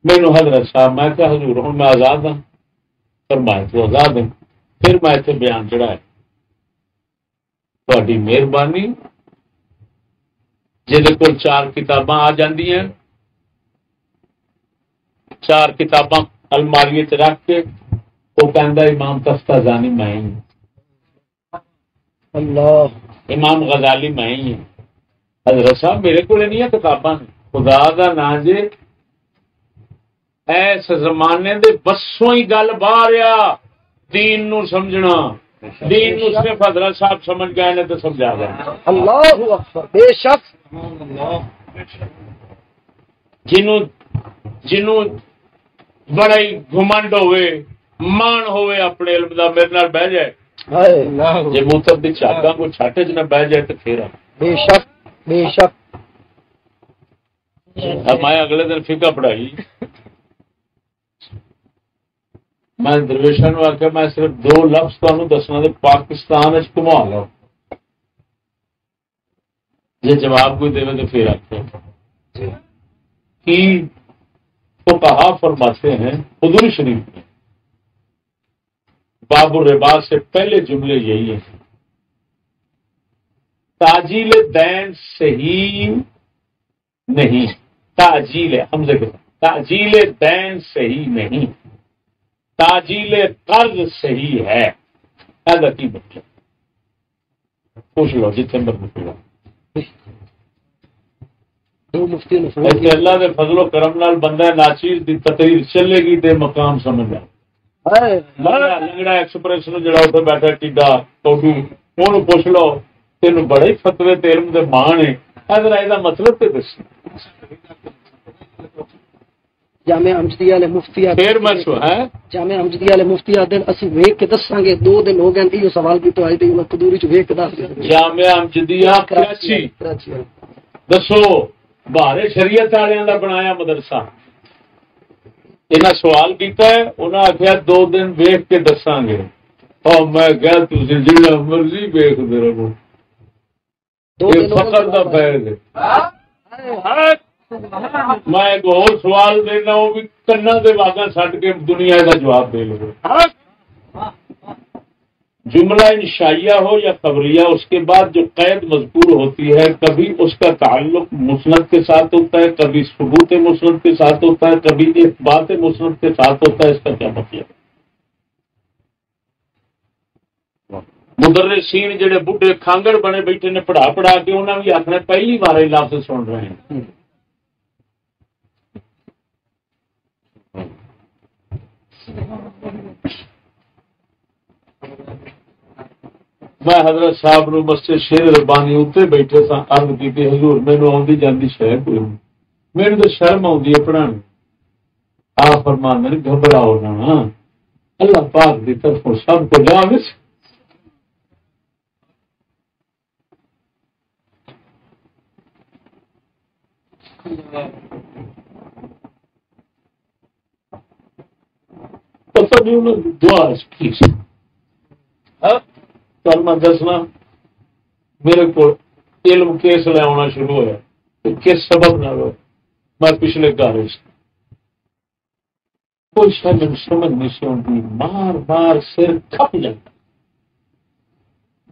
مینو حضرت صاحب میں کیا حضور ہوں میں آزاد ہوں فرمایا تو آزاد ہوں پھر میں اتنے بیان چڑھایا تاری مہربانی جہد کو 4 کتاباں آ جاندی ہیں 4 کتاباں الماری رکھ کے وہ کہندا امام تفتازانی میں ہی اللہ امام غزالی میں ہی ہوں حضرت صاحب میرے کو نہیں ہے کتاباں خدا دا نا جے ایس زمانے دے بسوں ہی گل باہر آ دین نو سمجھنا دین نو صرف حضرت صاحب سمجھ گئے نے تو سمجھا گئے اللہ اکبر بے شک جنوں بڑا ہی گھمنڈ ہوئے مان ہوئے اپنے علم دا میرے نال بہ جائے جی موتر دی چاگاں کو چھاٹے چ نہ بہ جائے تو پھر بے شک بے شک میں اگلے دن فقہ پڑھائی میں درویشاں نو آخیا میں صرف 2 لفظ تمہیں دسنا تو پاکستان گھما لو جی جواب کوئی دے تو پھر آخر کی فقہا فرماتے ہیں حضور شریف میں باب الربا سے پہلے جملے یہی ہیں تاجیل دین صحیح نہیں تاجیل حمزے کے تاجیل دین صحیح نہیں تاجیل قرض صحیح ہے ایسا کی بچہ پوچھ لو جتنے مرضی پوچھ لو. اللہ کے فضل و کرم نال بندہ ناچیز دی تقریر چلے گی تے مقام سمجھ آ. لنگڑا ایکسپریس نو جڑا اتنے بیٹھا ٹھڈا ٹوڈو اونوں پوچھ لو تینوں بڑے فتوے تے علم دے مان ہے ادھر یہ مطلب تے دس. جامع امجدیہ والے مفتی پھر میں ہے جامع امجدیہ والے مفتی دن اسی ویکھ کے دساں گے. 2 دن ہو گئے ایو سوال کی تو آئی تے انہاں قدوری چ ویکھ کے دس. جامع امجدیہ کراچی دسو بہارے شریعت والوں کا بنایا مدرسہ. انہیں سوال کیتا ہے انہیں آخیا 2 دن ویخ کے دساں گے. میں کیا تھی جہاں مرضی ویختے رہو یہ فخر کا فیض ہے. میں ایک اور سوال دینا وہ بھی کنا کے واگا چڈ کے دنیا کا جواب دے لو. جملہ انشائیہ ہو یا خبریہ اس کے بعد جو قید مذکور ہوتی ہے کبھی اس کا تعلق مسند کے ساتھ ہوتا ہے کبھی ثبوت مسند کے ساتھ ہوتا ہے کبھی اثبات مسند کے ساتھ ہوتا ہے. اس کا کیا مطلب؟ مدرسین جڑے بڈھے کھانگڑ بنے بیٹھے نے پڑھا پڑھا کے انہوں نے بھی آخر پہلی بار لفظ سن رہے ہیں. میں حضرت صاحب نو مسجد شیر ربانی اتنے بیٹھے سا عرض کی حضور مینو آدھی جاندی شہ کوئی نہیں میرے تو شرم آتی ہے پڑھانے. آپ فرماندے نے گھبراؤ نہ اللہ پاک کی طرف سب کو جان پتہ نہیں انہوں نے دعا کی. میں دسنا میرے کو علم کیس لے آنا شروع ہوا کس سبب نہ ہوا. میں پچھلے گھر کوئی شاید سمجھ نہیں سنتی بار بار سر کھپ جاتا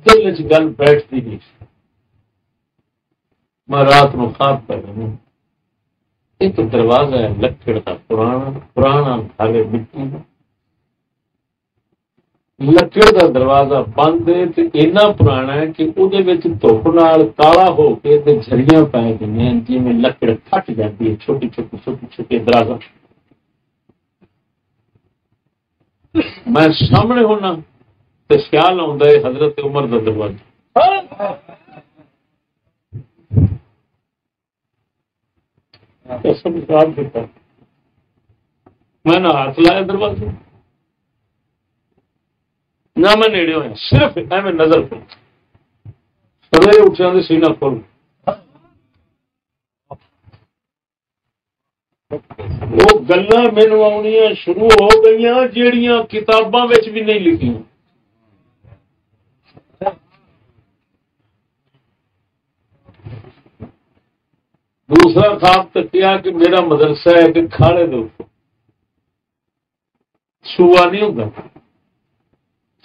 دل چ گل بیٹھتی نہیں. میں رات نو خواب کر رہا ایک دروازہ ہے لکڑ کا پرانا گھر مٹی کا لکڑ کا دروازہ بند ہے اینا پرانا ہے کہ وہ دھوپ نال کالا ہو کے جھڑیاں پی گئی ہیں جی میں لکڑ پھٹ جاتی ہے چھوٹی چھوٹی دراز. میں سامنے ہونا تو خیال آتا ہے حضرت عمر کا دروازہ. میں نہ ہاتھ لایا دروازے نہ میں نیڑے ہوا صرف میں نظر پہ سویرے اٹھا تو سینہ کھول وہ گلاں مینوں آنیاں شروع ہو گئی جہڑیاں کتاباں وچ بھی نہیں لکھیاں. دوسرا خواب تک کیا کہ میرا مدرسہ ہے کہ کھاڑے دو سوا نہیں ہوتا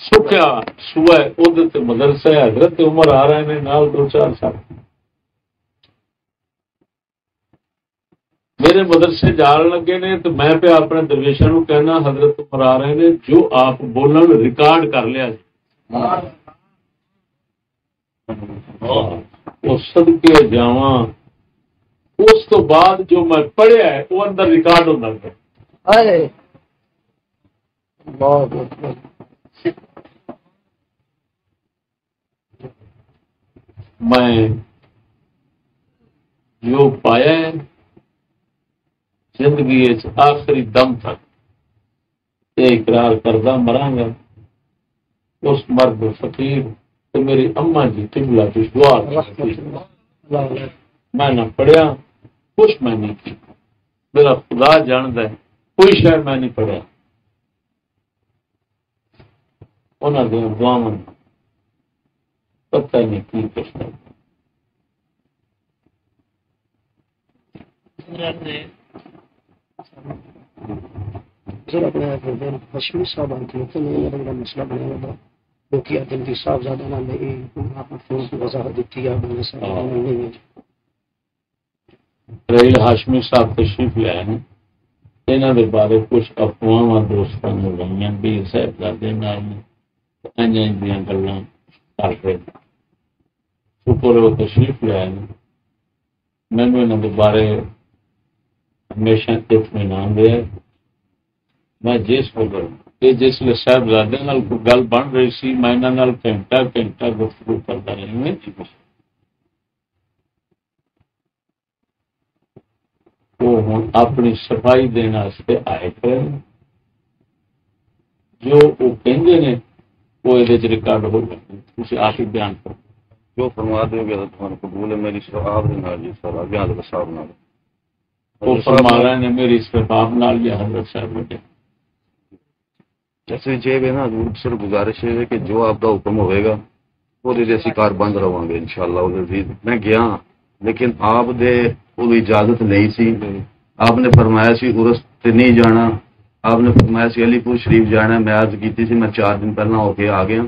سکیا سوا ہے وہ مدرسہ ہے. حضرت عمر آ رہے ہیں نال 2-4 سال میرے مدرسے جان لگے نے تو میں پہ اپنے درویشوں کو کہنا حضرت عمر آ رہے ہیں جو آپ بولن ریکارڈ کر لیا وہ صدقے جاواں. اس تو بعد جو میں پڑھیا ہے وہ اندر ریکارڈ ہونا ہے. میں جو پایا ہے زندگی آخری دم تک یہ اقرار کردہ مراں گا اس مرد فقیر تو میری اما جی قبلہ کی دعا میں نہ پڑھیا کچھ میں نہیں کی. میرا خدا جانتا ہے کوئی شاید میں نہیں پڑھیا. انہوں نے دعا پتہ نہیں کی کچھ ہاشمی صاحب مسئلہ بنایا روکیا دن کی صاحبزادہ نے وضاحت دیتی ہے. رحیل ہاشمی صاحب تشریف لے آئے ہیں انہوں کے بارے کچھ افواہ دوستوں نے لائیں بھی صاحبزادے گلاں کر کے شکر وہ تشریف لے آئے. مینو یہاں کے بارے ہمیشہ اطمینان دیا. میں جسے صاحبزادے کوئی گل بن رہی سی میں انہوں گھنٹہ گفتگو کرتا رہی. وہ ہوں اپنی صفائی دینے آئے کریں. جو وہ کہندے نے وہ یہ ریکارڈ ہو جاتے. تھی آپ ہی بیان کرو. جو فرما دیں گے تمہیں قبول ہے. میری صحاب جی سر آگے حضرت صاحب نال وہ فرما رہے ہیں میری صحاب نال یا حضرت صاحب بیٹے. جیسے جی نا حضور سر گزارش ہے کہ جو آپ کا حکم ہوئے گا وہ اسی کار بند رہا گے انشاءاللہ. میں گیا لیکن آپ دے وہ اجازت نہیں سی. آپ نے فرمایا سی عرس تے نہیں جانا. آپ نے فرمایا سی علی پور شریف جانا. میں عرض کی تھی میں 4 دن پہلے ہو کے آ گیا.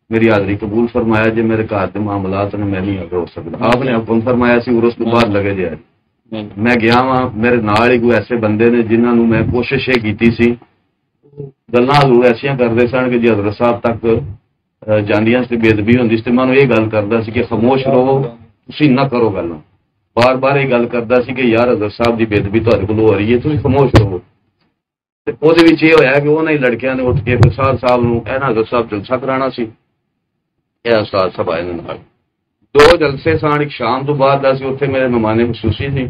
میری حاضری قبول فرمایا جی. میرے گھر کے معاملات نے میں نہیں آگے ہو سکتا. آپ نے حکم فرمایا سی عرس تو بعد لگے جائے. میں گیا وہاں میرے نال ہی کوئی ایسے بندے نے جنہوں میں کوشش یہ کی سی گلاں حضور ایسا کرتے سن کہ جی حضرت صاحب تک جاندیاں سے بے ادبی ہوندی سی. میں یہ گل کرتا سی کہ خاموش رہو تسی نہ کرو گلاں. بار بار یہ گل کرتا سی کہ یار حضرت صاحب کی بے ادبی تہاڈے کول ہو رہی ہے تسی خاموش رہو. وہ یہ ہوا کہ وہ لڑکیاں نے اٹھ کے استاد صاحب حضرت صاحب جلسہ کرانا سی. استاد صاحب آئے 2 جلسے سن. ایک شام تو بعد سی اتنے میرے مہمان خصوصی سی.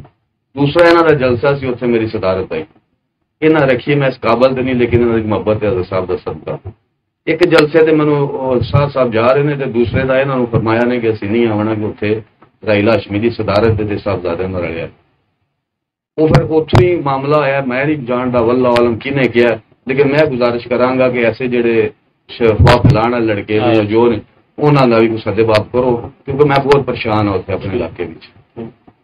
دوسرا یہاں کا جلسہ سی اتنے میری صدارت آئی. یہاں رکھیے میں اس قابل تو نہیں لیکن انہوں کی محبت ہے حضرت صاحب کا صدقہ. ایک جلسے تے مینوں استاد صاحب جا رہے ہیں تے دوسرے کا یہاں فرمایا نے کہ اسی نہیں آنا کہ اتنے راہیل ہاشمی کی صدارت تے صاحبزادے نہ رلیا. وہ پھر اتوں ہی معاملہ آیا. میں نہیں جانتا واللہ عالم کنے کیا لیکن میں گزارش کراں گا کہ ایسے جڑے افواہ پھیلانے والے لڑکے نے جو نے انہوں کا بھی کچھ سدے بات کرو کیونکہ میں بہت پریشان ہوں اتنے اپنے علاقے میں.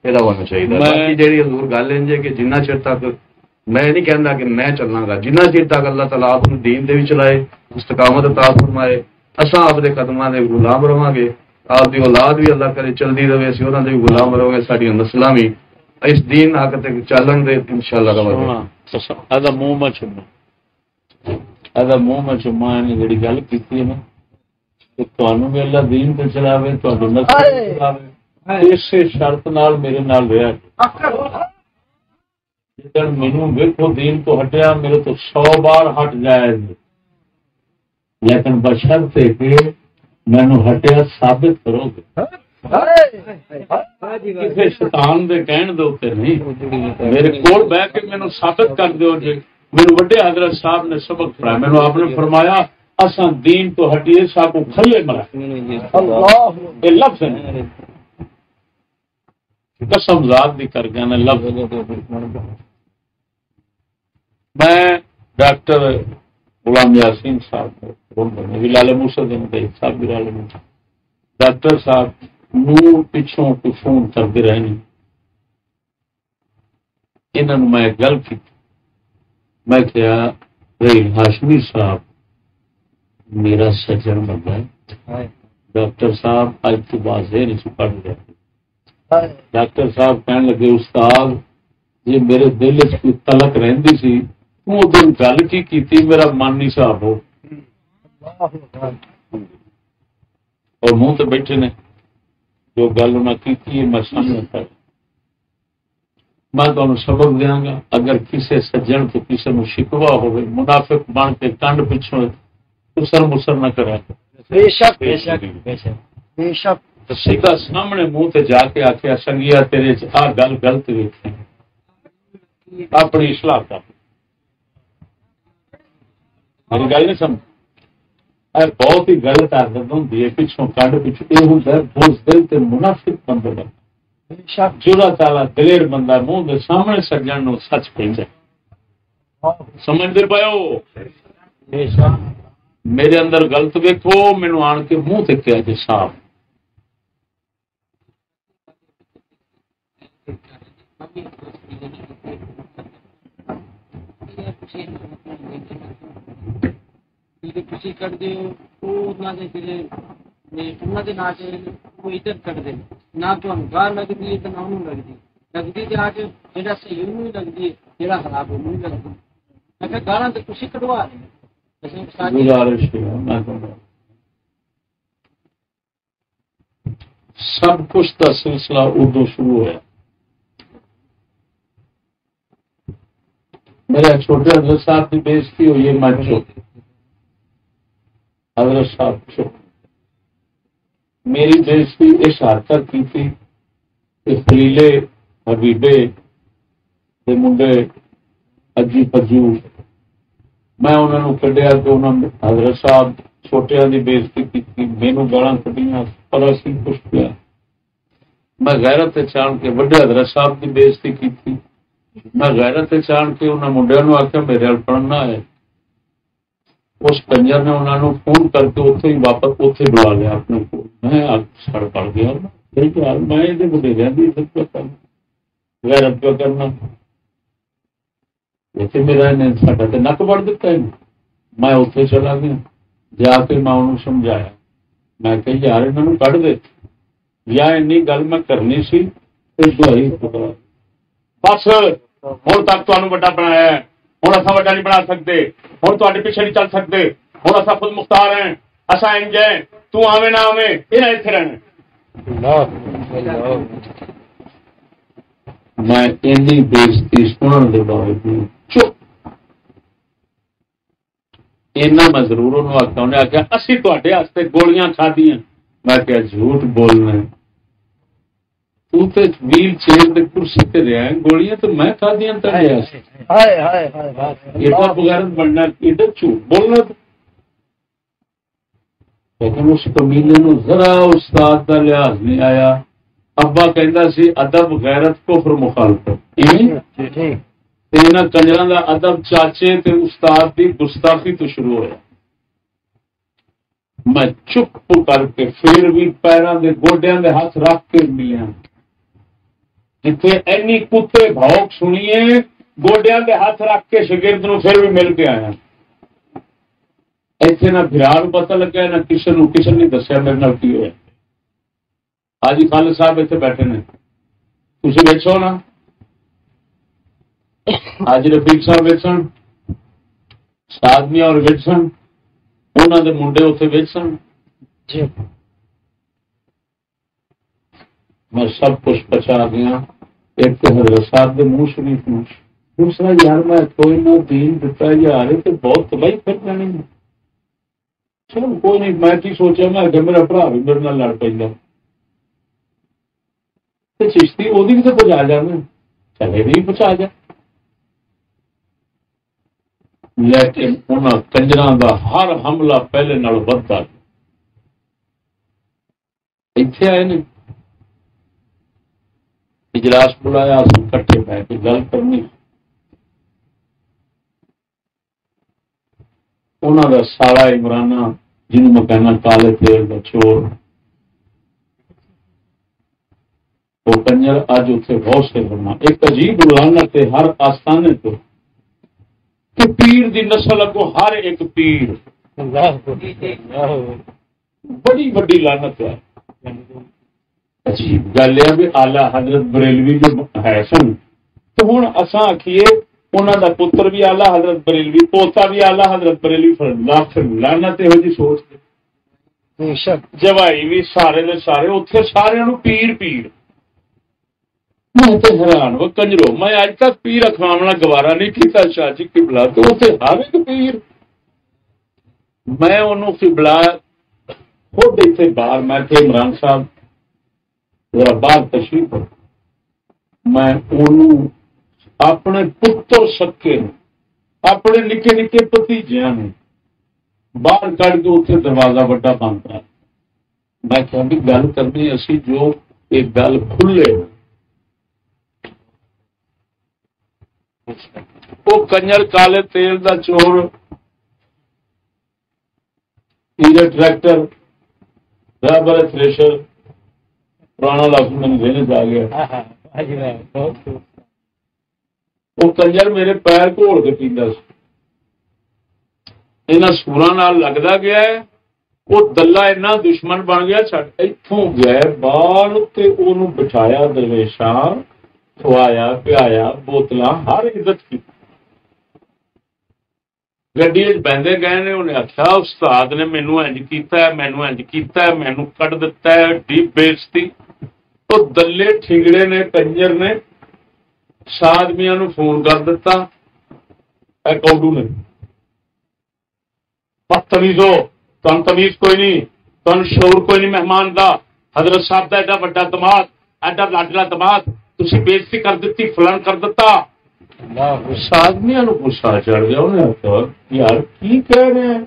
یہ ہونا چاہیے. باقی جی حضور گل ہے کہ جنہ چر تک میں نہیں کہنا کہ میں چلنا گا جنہ چر تک اللہ تعالیٰ آپ دین دے بھی چلائے استقامت عطا فرمائے اصا آپ کے قدموں کے غلام رہاں گے. آپ کی اولاد بھی اللہ کرے چلتی رہے اسی انہوں کے بھی غلام رہو گے. ساری نسل بھی اس دین حق تک چلن دے انشاءاللہ رہا. منہ میں چما جی گل کی نا تمہوں بھی اللہ دین پہ چلاوے تمہیں نسل چلاوے اسی شرط نال میرے نال رہا. جدن مینو ویکو دین تو ہٹیا میرے تو 100 بار ہٹ جائے لیکن بشرط کہ مینو ہٹیا ثابت کرو گے. کسی شیطان دے کہن دے اوتے نہیں میرے کول بیٹھ کے مینو ثابت کر دیو. جی میرے وڈے حضرت صاحب نے سبق پڑھایا. مینو آپ نے فرمایا اساں دین تو ہٹیے سا کو کھلے مرا. یہ لفظ قسم ذات بھی کر گیا نا لفظ. میں ڈاکٹر غلام یاسین صاحب لال موسد صاحب بھی لال موسد ڈاکٹر صاحب نو پچھوں کو فون کرتے رہے. انہوں میں گل کی. میں کیا ہاشمی صاحب میرا سجن بندہ ہے. ڈاکٹر صاحب اج تو بعد نہیں سو پڑھ رہے. ڈاکٹر صاحب کہنے لگے استاد یہ میرے دل کوئی تلک رہندی سی تو دن گل کی میرا من نہیں صاحب ہو اور منہ تو بیٹھے نے جو گل انہیں کی میں سمجھتا. میں تمہیں سبق دیا گا اگر کسی سجن تو کسی کو شکوا ہوئے منافق بن کے کنڈ پچھوں اسر مسر نہ کرا. بے شک بے شک بے شک سیدھا سامنے منہ تے جا کے آخیا سنگیا تیرے آ گل غلط ویکھی اپنی اصلاح کر. میری گل نہیں سمجھ. بہت ہی غلط عادت ہوتی ہے پچھوں کنڈ پچھوں یہ ہوتا ہے بزدل تے منافق بندے کا جڑا تالا دلیر بندہ منہ دے سامنے سجن نو سچ کہندا. سمجھتے پاؤ میرے اندر غلط ویکھو مینوں آن کے منہ تے کہہ جے صاحب. خوشی کٹ دے ناچ عزت کٹ دے نہ تو گار لگتی ہے نہ انہوں لگتی لگتی تو آ کے جا صحیح نہیں لگتی ہے جا خراب نہیں لگتی. میں گالا تو خوشی کٹوا سب کچھ کا سلسلہ اردو شروع ہوا. میرے چھوٹے حضرت صاحب کی بےزتی ہوئی ہے، میں چپ. حضرت صاحب چپ. میری بےزتی اس حد تک کی تھی کہ خلیلے حبیبے کے منڈے اجی پجو میں انہوں نے کڈیا کہ انہوں نے حضرت صاحب چھوٹیاں کی بےزتی کی، مینو گالاں کڈیاں پر اسی کچھ کیا. میں غیرت چاہن کے وڈے حضرت صاحب کی بےزتی کی تھی. میں غیرت چاہن کے انہوں منڈیا نو آخیا میرے ال پڑھنا ہے. اس کنجر نے انہوں نے فون کر کے اتنے ہی واپس اتنے بلا لیا اپنے کو. میں سڑ پڑ گیا، میں یہ وڈیریا کی عزت پہ کرنا، غیرت پہ کرنا. اتنے میرا ساڈا تو نک وڑ دیتا ہے. میں اتنے چلا گیا، جا کے میں انہوں سمجھایا. میں کہ یار انہوں کھ دے، یا اینی گل میں کرنی سی دوائی بس. ہوں تک تمہیں وڈا بنایا ہے، ہوں اصا وڈا نہیں بنا سکتے، ہوں تے پیچھے نہیں چل سکتے، ہوں اصا خود مختار ہیں، اصا انج ہے، تو آویں نہ آویں یہ اتنے رہنا. میں اینی بےزتی سنن دے باوجود چپ. اینا میں ضرور انہوں آخیا، انہیں آخیا اسی تے واسطے گولیاں کھادیاں. میں کیا جھوٹ بولنا، تو تے ویل چیئر دے کرسی تے رہا ہے، گولیاں تو میں کھادیاں تڑیا. ایڈا بغیرت بننا، ایڈا جھوٹ بولنا. لیکن اس کمینے نو ذرا استاد کا لحاظ نہیں آیا. ابا کہندا سی ادب غیرت کفر مخالفت. کنجراں دا ادب چاچے تے استاد دی گستاخی تو شروع ہوا. میں چپ کر کے پھر بھی پیراں دے گوڈیاں دے ہاتھ رکھ کے ملیا. جتھے اینی کتے بھوک سنیے گوڈیاں دے ہاتھ رکھ کے شگرد نو پھر بھی مل کے آیا. ایتھے نہ بھرا نو پتہ لگا نہ کسی نے دسیا میرے نال کی ہوا. حاجی خالد صاحب اتنے بیٹھے نے، تھی بیچو نا. حاجی رفیق صاحب ویچن، سادمیاں اور ویچن، انہوں دے منڈے اتنے ویچن. میں سب کچھ بچا گیا. ایک تو حضرت صاحب کے منہ شریف میں، دوسرا یار میں کوئی نہ دین دیتا یار تو بہت تباہی کر جانی. چلو کوئی نہیں، میں کی سوچا، میں اگر میرا برا بھی میرے نال لڑ پہ چشتی وہ بھی تو بچا جانا، چلے بھی بچا جا. لیکن انہاں کنجراں دا ہر حملہ پہلے نال بدتا. اتنے آئے نے اجلاس بلایا، کٹھے بہ کے گل کرنی. انہوں کا سارا عمرانہ جنہوں میں کہنا کالے تیل کا چور، وہ کنجر اج اتنے بہت سے ہونا. ایک عجیب لعنت ہے ہر آستانے تو کہ پیر دی نسل اگو ہر ایک پیر. بڑی بڑی لعنت ہے. عجیب گل ہے بھی آلہ حضرت بریلوی جو ہے سن، تو ہوں اصا آخیے انہوں کا پتر بھی آلہ حضرت بریلوی، پوتا بھی آلہ حضرت بریلوی. لعنت یہو جی سوچ جوائی بھی سارے دے سارے اتنے سارے پیر پیر. میں تو حیران وہ کنجرو، میں اج تک پیر اخوامنا گوارا نہیں کیتا. شاہ جی قبلہ تو اتنے ہر ایک پیر. میں انہوں قبلہ خود اتنے باہر، میں تھے عمران صاحب ذرا باہر تشریف، میں انہوں اپنے پتر سکے اپنے نکے نکے بھتیجیاں نے باہر کڑھ کے اتنے دروازہ وڈا بند کر. میں کہ گل کرنی اسی جو ایک گل کھلے. وہ کنجر کالے تیل دا چور ٹریکٹر ڈرائیور تھریشر پرانا لفظ میں دینے جا گیا. وہ کنجر میرے پیر گھول کے پیندا سی. یہاں سورا نال لگتا گیا ہے، وہ دلہ اینا دشمن بن گیا. اتوں گئے بال انہوں بٹھایا درویشاں، کھوایا پیایا، بوتل ہر عزت کی. گڈی بہتے گئے نے انہیں آخیا استاد نے مینو انج کیتا ہے مینو انج کیتا ہے مینو کٹ دتا ہے ڈیپ بےزتی تو دلے ٹھنگڑے نے کنجر نے آدمیاں نو فون کر دیتا کوڈو نے بدتمیزو تم تمیز کوئی نہیں تم شعور کوئی نہیں مہمان دا حضرت صاحب کا ایڈا وڈا دماغ ایڈا لاڈلا دماغ تھی بےزتی کر دیتی فلان کر دیتا آدمیاں نو غصہ چڑھ گیا انہیں آخیا یار کی کہہ رہے ہیں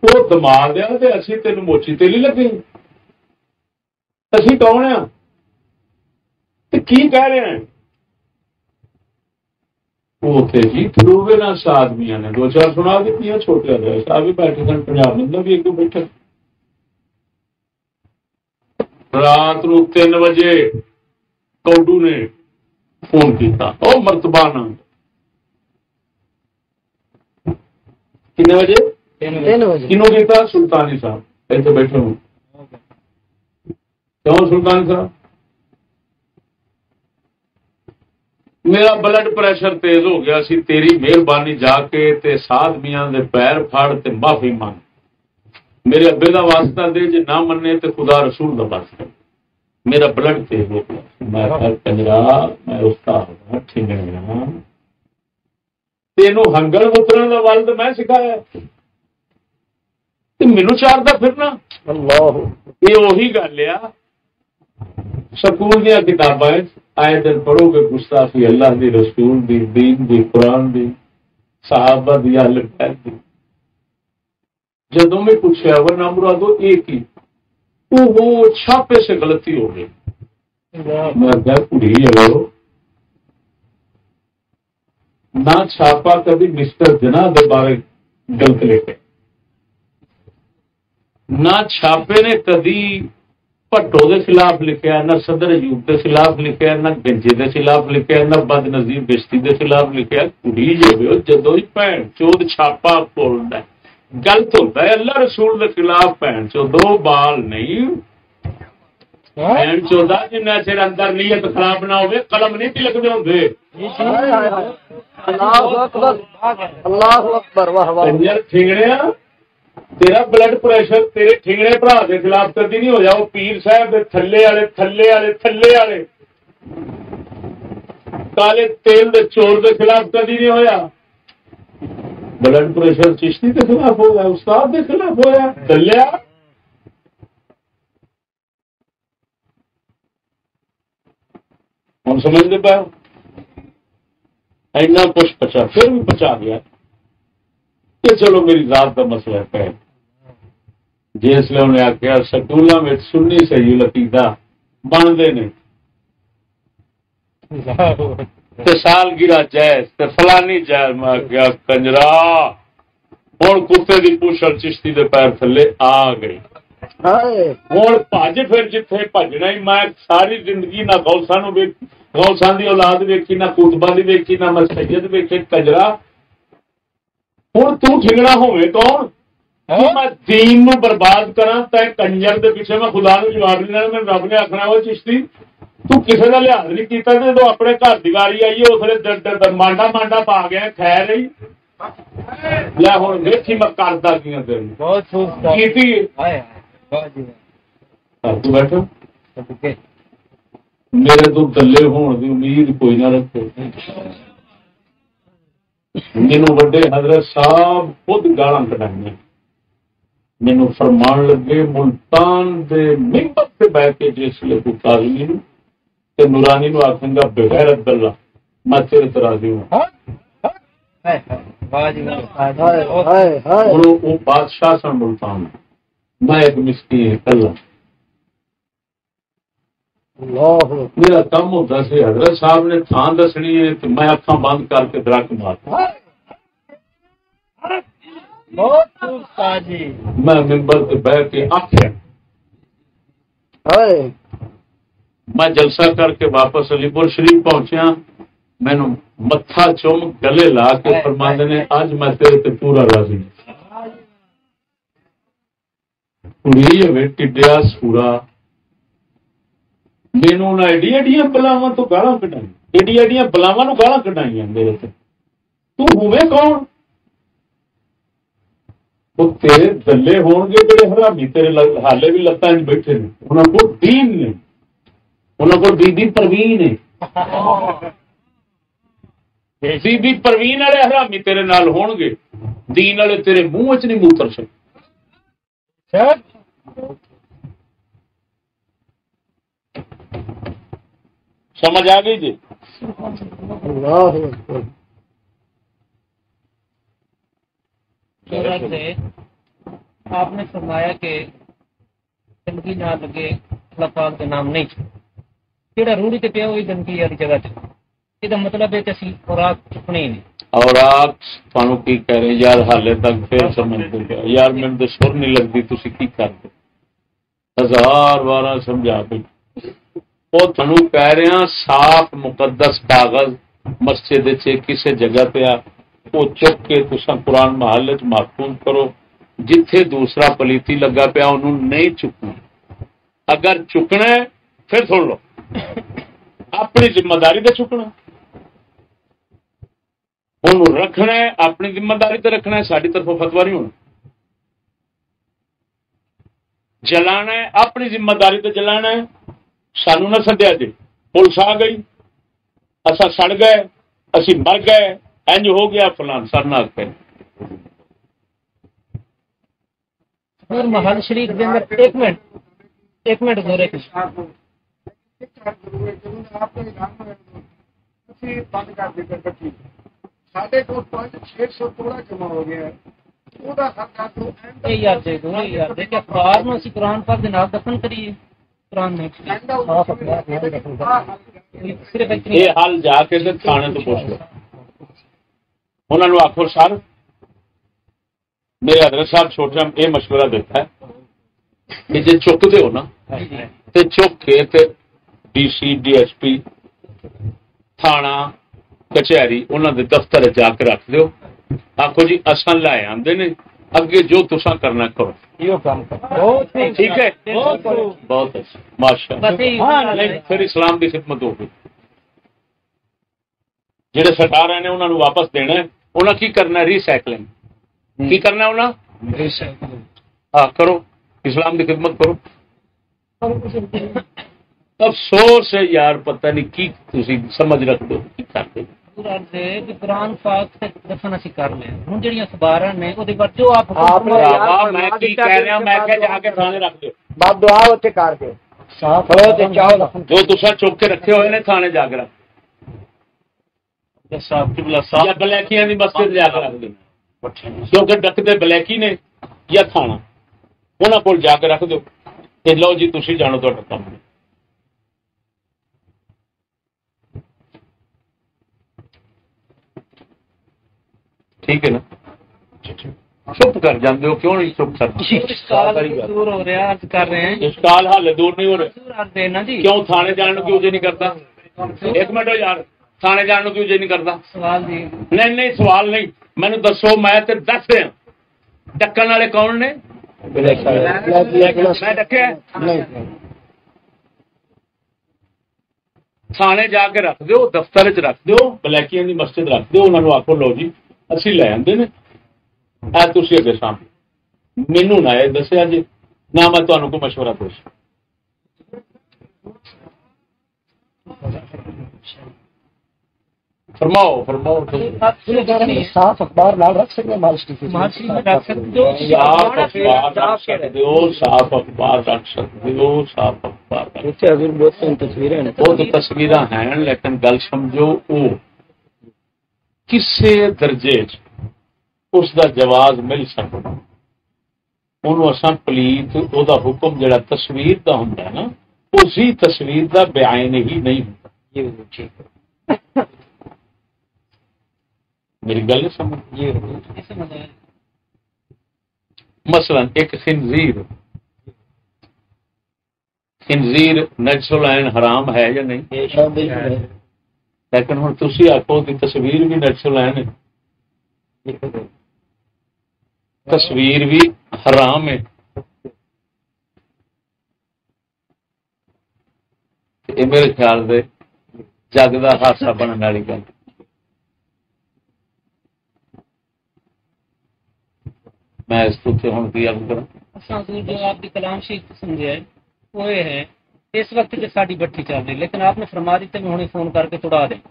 وہ دماغ دیا تو اسی تین موچی تیلی لگی اسی کون ہاں کی کہہ رہے ہیں جی کلوے نہ آدمیاں نے دو چار سنا دیتی چھوٹے صاحب بھی بیٹھے سن پنجاب میں بھی ایک بیٹھے رات نو 3 بجے کوڈو نے فون کیتا او مرتبہ نام کتنے بجے 3 بجے کنوں کیتا سلطانی صاحب ایسے بیٹھے ہوں کیوں سلطانی صاحب میرا بلڈ پریشر تیز ہو گیا سی تیری مہربانی جا کے تے ساتھ میاں دے پیر پھاڑ تے معافی مانگ میرے ابے دا واسطہ دے جے نہ منے تے خدا رسول دا واسطہ میرا بلڈ تیز ہو گیا میں کنجرا میں استاد ٹھنگڑا تینوں ہنگل مترن دا ولد میں سکھایا تے مینوں چاردا پھرنا اللہ یہ وہی گل ہے سکول دیا کتاباں آئے دن پڑھو گے گستاخی اللہ دی رسول دی دین دی قرآن دی صحابہ دی اہل بیت دی جدوں میں پوچھا وہ نہ مرادو ایک ہی وہ چھاپے سے غلطی ہو گئی میں کہا پوری ہے نہ چھاپا کبھی مسٹر جناح دے بارے غلط لکھے نہ چھاپے نے کبھی پٹو دے خلاف لکھیا نہ صدر ایوب دے خلاف لکھیا نہ گنجے دے خلاف لکھیا نہ بد نظیر بشتی دے خلاف لکھیا کڑی جو جدو بھن چود چھاپا کھولتا ہے غلط ہوتا ہے اللہ رسول دے خلاف بھن چو دو بال نہیں بھن چودا جنہ چر اندر نیت خراب نہ ہوئے قلم نہیں لکھتے ہوندے اللہ اکبر اللہ اکبر واہ واہ کنجر ٹھنگڑیا تیرا بلڈ پریشر تیرے ٹھنگڑے بھرا کے خلاف کدی نہیں ہویا وہ پیر صاحب دے تھلے والے کالے تیل دے چور دے خلاف کدی نہیں ہویا بلڈ پریشر چشتی کے خلاف ہو گیا استاد کے خلاف ہویا دلیا ہم سمجھتے پاؤ اینا کچھ پچا پھر بھی پچا گیا کہ چلو میری ذات کا مسئلہ ہے جس لیے انہیں آخیا سکولوں میں سنی صحیح عقیدہ بنتے نہیں سالگرہ جائز فلانی جائز میں آخیا کنجرا ہوں کتے کی پوچھل چشتی دے پیر تھلے آ گئی ہوں بج پھر جتھے بجنا ہی میں ساری زندگی نہ غوثاں دی اولاد ویکھی نہ کتبہ دی ویکھی نہ میں سید ویکھے کنجرا ہوں ٹھنگنا ہوئے کون میں دین نو برباد کرا تے کنجر دے پیچھے میں خدا نو جواب دینا میں رب نے آخنا وہ چشتی تو کسی کا لحاظ نہیں کیتا تو اپنے گھر دی واری آئی ہے اس مانڈا مانڈا پا گیا خیر ہی لے ہوں ویکھی میں کردا کی بیٹھو میرے تو دلے ہون دی امید کوئی نہ رکھے مینو وڈے حضرت صاحب خود گالاں کڈائیاں مینو فرمان لگے ملتان دے ممبر سے بہ کے جس لیے کوئی قاضی تے نورانی نو آکھن گا بغیر عبداللہ میں تیرے تراضی ہوں وہ بادشاہ سن ملتان میں ایک مسکین کلا میرا کم ہوتا سی حضرت صاحب نے تھان دسنی ہے تو میں اکھاں بند کر کے درخت مارتا میں ممبر پہ بیٹھ کے آخیا میں جلسہ کر کے واپس علی پور شریف پہنچیا مینو متھا چوم گلے لا کے فرماندے نے اج میں تیرے تے پورا راضی ہوں ٹڈیا سورا مینو نہ ایڈی ایڈیاں بلاواں تو گالاں کڈائی ایڈی ایڈیاں بلاواں نو گالاں کڈائیاں میرے تے تو ہوے کون وہ تیرے دلے ہون گے جڑے حرامی تیرے حالے بھی لتاں بیٹھے نے، انہاں کو دین نے، انہاں کو بی بی پروین ہے، بی بی پروین والے حرامی تیرے نال ہون گے، دین والے تیرے منہ وچ نہیں موتر سکتے۔ سمجھ آ گئی جی؟ آپ نے فرمایا کہ گندگی نہ لگے اللہ پاک کے نام نہیں جہاں روڑی تے پیا ہوئی گندگی والی جگہ تے، یہ مطلب ہے کہ اسی خوراک چکنے ہی نہیں۔ اور آپ تھانوں کی کہہ رہے یار حالے تک پھر سمجھتے پیا یار میرے تو سر نہیں لگتی تسی کی کرتے، ہزار بار سمجھا کے وہ تھانوں کہہ رہے ہیں صاف مقدس کاغذ مسجد کسی جگہ پہ آ وہ چک کے تساں قرآن محل چ محفوظ کرو، جتھے دوسرا پلیتی لگا پیا انہوں نہیں چکنا، اگر چکنا ہے پھر سن لو اپنی ذمہ داری تے چکنا، انہوں رکھنا ہے اپنی ذمہ داری تے رکھنا ہے، ساری طرف فتوا نہیں ہونا، جلانا ہے اپنی ذمہ داری تے جلانا ہے، سانو نہ سدیا جی پولیس آ گئی اصا سڑ گئے اسی مر گئے انج ہو گیا فلان سر نہ آخر۔ محل شریف کے اندر ایک منٹ گورے ساڈے کو 500-600 توڑا جمع ہو گیا ہے، قرآن پاک کے نام دفن کریے قرآن میں یہ حال جا کے تھانے تو پوچھ لو، انہوں نے آخو سر میرے حضرت صاحب چھوٹا یہ مشورہ دیتا ہے کہ جی چکتے ہو نا تو چک کے D C D S P تھانہ کچہری انہوں نے دفتر جا کے رکھ دیو، آخو جی اصل لائے آدھے نے اگے جو تساں کرنا کرو، ٹھیک ہے بہت اچھا ماشاء اللہ، پھر اسلام کی خدمت ہوگی۔ جہے سٹا رہے ہیں انہوں نے واپس دینا ہے، انہیں کی کرنا ہے ریسائکلنگ، کی کرنا ہے انہیں ہاں کرو اسلام کی خدمت کرو۔ افسوس ہے یار پتہ نہیں کی تسی سمجھ رکھ دو کی کرتے قرآن پاک دفن اسی کر لیں ہوں جڑی اخبار نے وہ جو آپ میں کی کہہ رہا میں کہ جا کے تھانے رکھ دو باب دعا اتنے کر دو صاف ہو تے چاہو جو تسا چوک کے رکھے ہوئے نے تھانے جا کے رکھ یا بلیکیاں دی مسجد جا کے رکھ دینا، کیونکہ ڈکتے بلیکی نے یا تھانہ انہوں کو جا کے رکھ دو کہ لو جی تسی جانو تو کام ٹھیک ہے نا، چپ کر جاندے ہو کیوں نہیں چپ کر رہے ہیں اسکال حال دور نہیں ہو رہے کیوں تھانے جان کیوں جی نہیں کرتا؟ ایک منٹ ہو یار تھانے جان کیوں جی نہیں کرتا؟ نہیں سوال نہیں مینو دسو میں تے دس دیا ڈکن والے کون نے؟ میں ڈکیا تھانے جا کے رکھ دو دفتر چ رکھ دو بلیکیاں دی مسجد رکھ دو انہوں نے آخو لو جی اسی لے آتے نے تھی اگے سامنے مینو نہ دسیا جی نہ میں تمہیں کوئی مشورہ دے فرماؤ صاف اخبار نال رکھ سکتے صاف اخبار رکھ سکتے ہو، صاف اخبار بہت تصویر ہیں لیکن گل سمجھو وہ کسے درجے اس دا جواز مل سکتا انہوں اصا پلیت او دا حکم جڑا تصویر دا ہوں نا اسی تصویر دا بیان ہی نہیں ہوتا۔ میری گل سمجھ مثلا ایک خنزیر نیچرل حرام ہے یا نہیں؟ لیکن ہوں تھی آخو کہ تصویر بھی نیچرل تصویر بھی حرام ہے، یہ میرے خیال سے جگ کا حادثہ بننے والی گل میں اس کو ہوں کی عرض کروں. حضور جو آپ کی کلام شریف سمجھے ہے وہ یہ ہے اس وقت جو ساری بٹھی چل رہی لیکن آپ نے فرما دیتے میں ہوں فون کر کے توڑا دیں.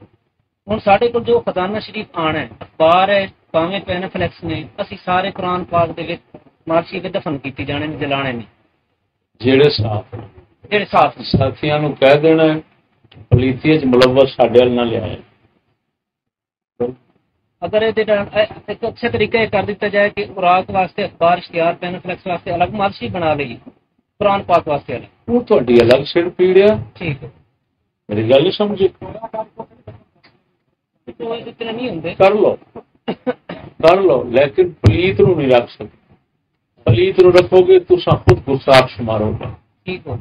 ہوں سارے کو جو خزانہ شریف آنا ہے اخبار ہے پاویں پین فلیکس نے اسی سارے قرآن پاک دے مارچی کے دفن کیتی جانے نے جلانے نے جڑے ساتھ ساتھیاں نو کہہ دینا پلیتی وچ ملوث ساڈے ول نہ لیا. اگر ایک اچھا طریقہ یہ کر دیتا جائے کہ خوراک واسطے اخبار اشتہار پین فلیکس واسطے الگ مارچی بنا لئی قرآن پاک واسطے الگ وہ تہاڈی الگ سر پیڑیا. ٹھیک ہے میری گل نہیں سمجھی. اتنے نہیں ہوندے کر لو لیکن پلیت نو نہیں رکھ سکتے. پلیت نو رکھو گے تو خود گستاخ شمارو گا. ٹھیک ہو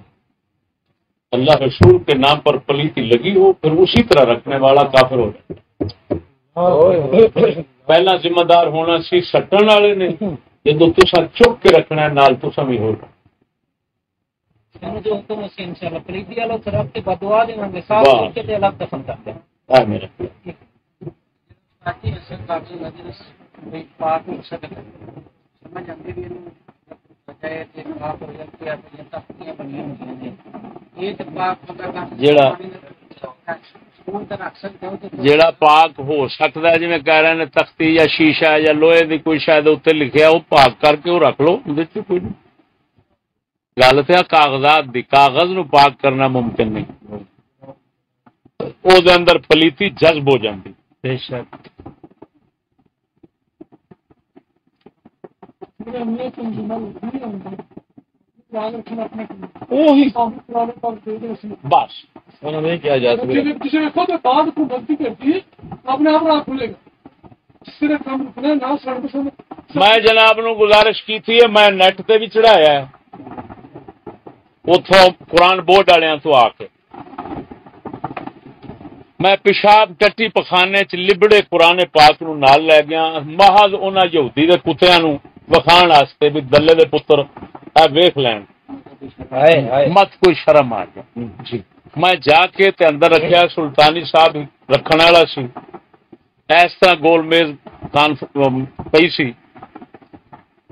اللہ رسول کے نام پر پلیتی لگی ہو پھر اسی طرح رکھنے والا کافر ہو جائے. پہلا ذمہ دار ہونا سی سٹن والے نے جدو تسا چک کے رکھنا ہے نال تسا بھی ہوگا. جو حکم اسی انشاءاللہ پلیتی والا طرف کے بدعا دیواں گے صاحب کے الگ دفن کر دیں. ہے میرا پاک سمجھ آتی بھی جیڑا پاک ہو سکتا ہے جی کہہ رہے ہیں تختی یا شیشہ یا لوہے کی کوئی شاید اتنے لکھیا وہ پاک کر کے وہ رکھ لو. کوئی گل تو کاغذات دی کاغذ نو پاک کرنا ممکن نہیں. او دے اندر پلیتی جذب ہو جاندی. بے شک بس انہوں نے کیا جاتا ہے میں جناب نو گزارش کی تھی میں نیٹ تے بھی چڑھایا ہے اتوں قرآن بورڈ والوں تو آ کے میں پیشاب ٹٹی پخانے چ لبڑے قرآن پاک نو نال لے گیا محض انہاں یہودی دے کتیاں نو وکھان واسطے بھی دلے دے پتر اے ویکھ لین مت کوئی شرم آ جائے. جی میں جا کے تے اندر رکھیا سلطانی صاحب رکھن والا سی اس طرح گول میز پئی سی.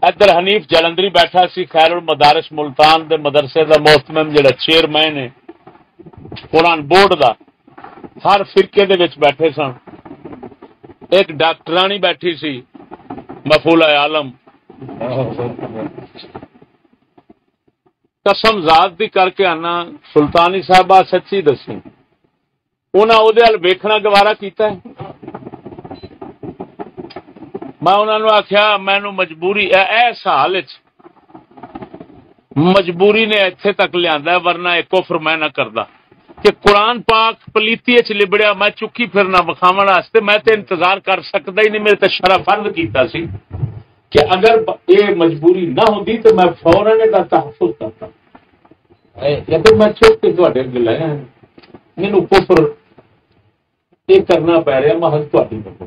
ادھر حنیف جلندری بیٹھا سی خیر المدارس ملتان دے مدرسے دا محتمم جڑا چیئرمین ہے قرآن بورڈ دا ہر فرقے دے وچ بیٹھے سن. ایک ڈاکٹرانی بیٹھی سی مفعول عالم قسم ذات دی کر کے آنا سلطانی صاحبہ سچی دسی انہاں او دے ال ویکھنا گوارا کیتا ہے. میں انہاں نو آکھیا مینوں مجبوری اس حال وچ مجبوری نے ایتھے تک لیاندا ہے ورنہ ایک کفر میں نہ کردا کہ قرآن پاک پلیتی وچ لبڑیا میں چکی پھرنا وکھاون واسطے میں تے انتظار کر سکدا ہی نہیں. میرے تے شرع فرض کیتا سی کہ اگر یہ مجبوری نہ ہوتی تو میں فوراً کا تحفظ کرتا. جب میں چپ کے تھوڑے اگے لایا مینوں کفر یہ کرنا پی رہا محض تہاڈی وجہ.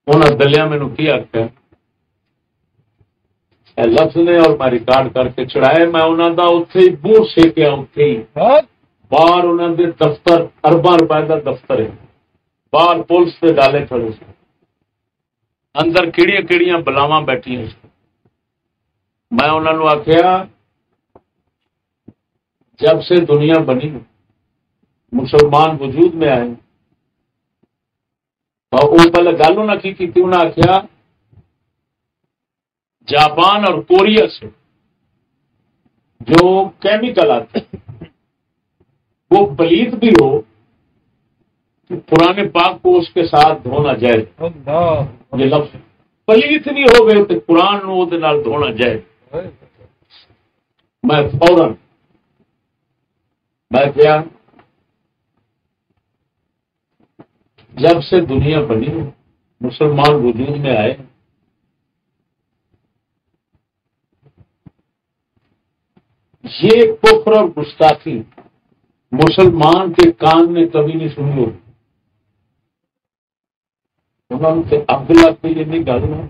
انہاں دلیاں مینوں کی آخیا لفظ نے اور میں ریکارڈ کر کے چڑھائے. میں انہوں دا اتنے ہی بوٹ سیکیا اتنے ہی باہر انہوں دے دفتر ارباں روپے کا دفتر ہے باہر پولیس کے ڈالے کھڑے سے اندر کیڑیاں کیڑیاں بلاواں بیٹھیاں. میں انہوں نے آخیا جب سے دنیا بنی مسلمان وجود میں آئے اور وہ پہلے گل انہوں نے کی انہوں نے آخیا جاپان اور کوریا سے جو کیمیکل آتے وہ پلیت بھی ہو پرانے پاک کو اس کے ساتھ دھونا جائے. یہ لفظ پلیت بھی ہو گئے تو قرآن نو دے نال دھونا جائے. میں فوراً میں کیا جب سے دنیا بنی مسلمان وجود میں آئے یہ کفر اور گستاخی مسلمان کے کان نے کبھی نہیں سنی ہوگی. عبداللہ کی یہ نہیں گل ہے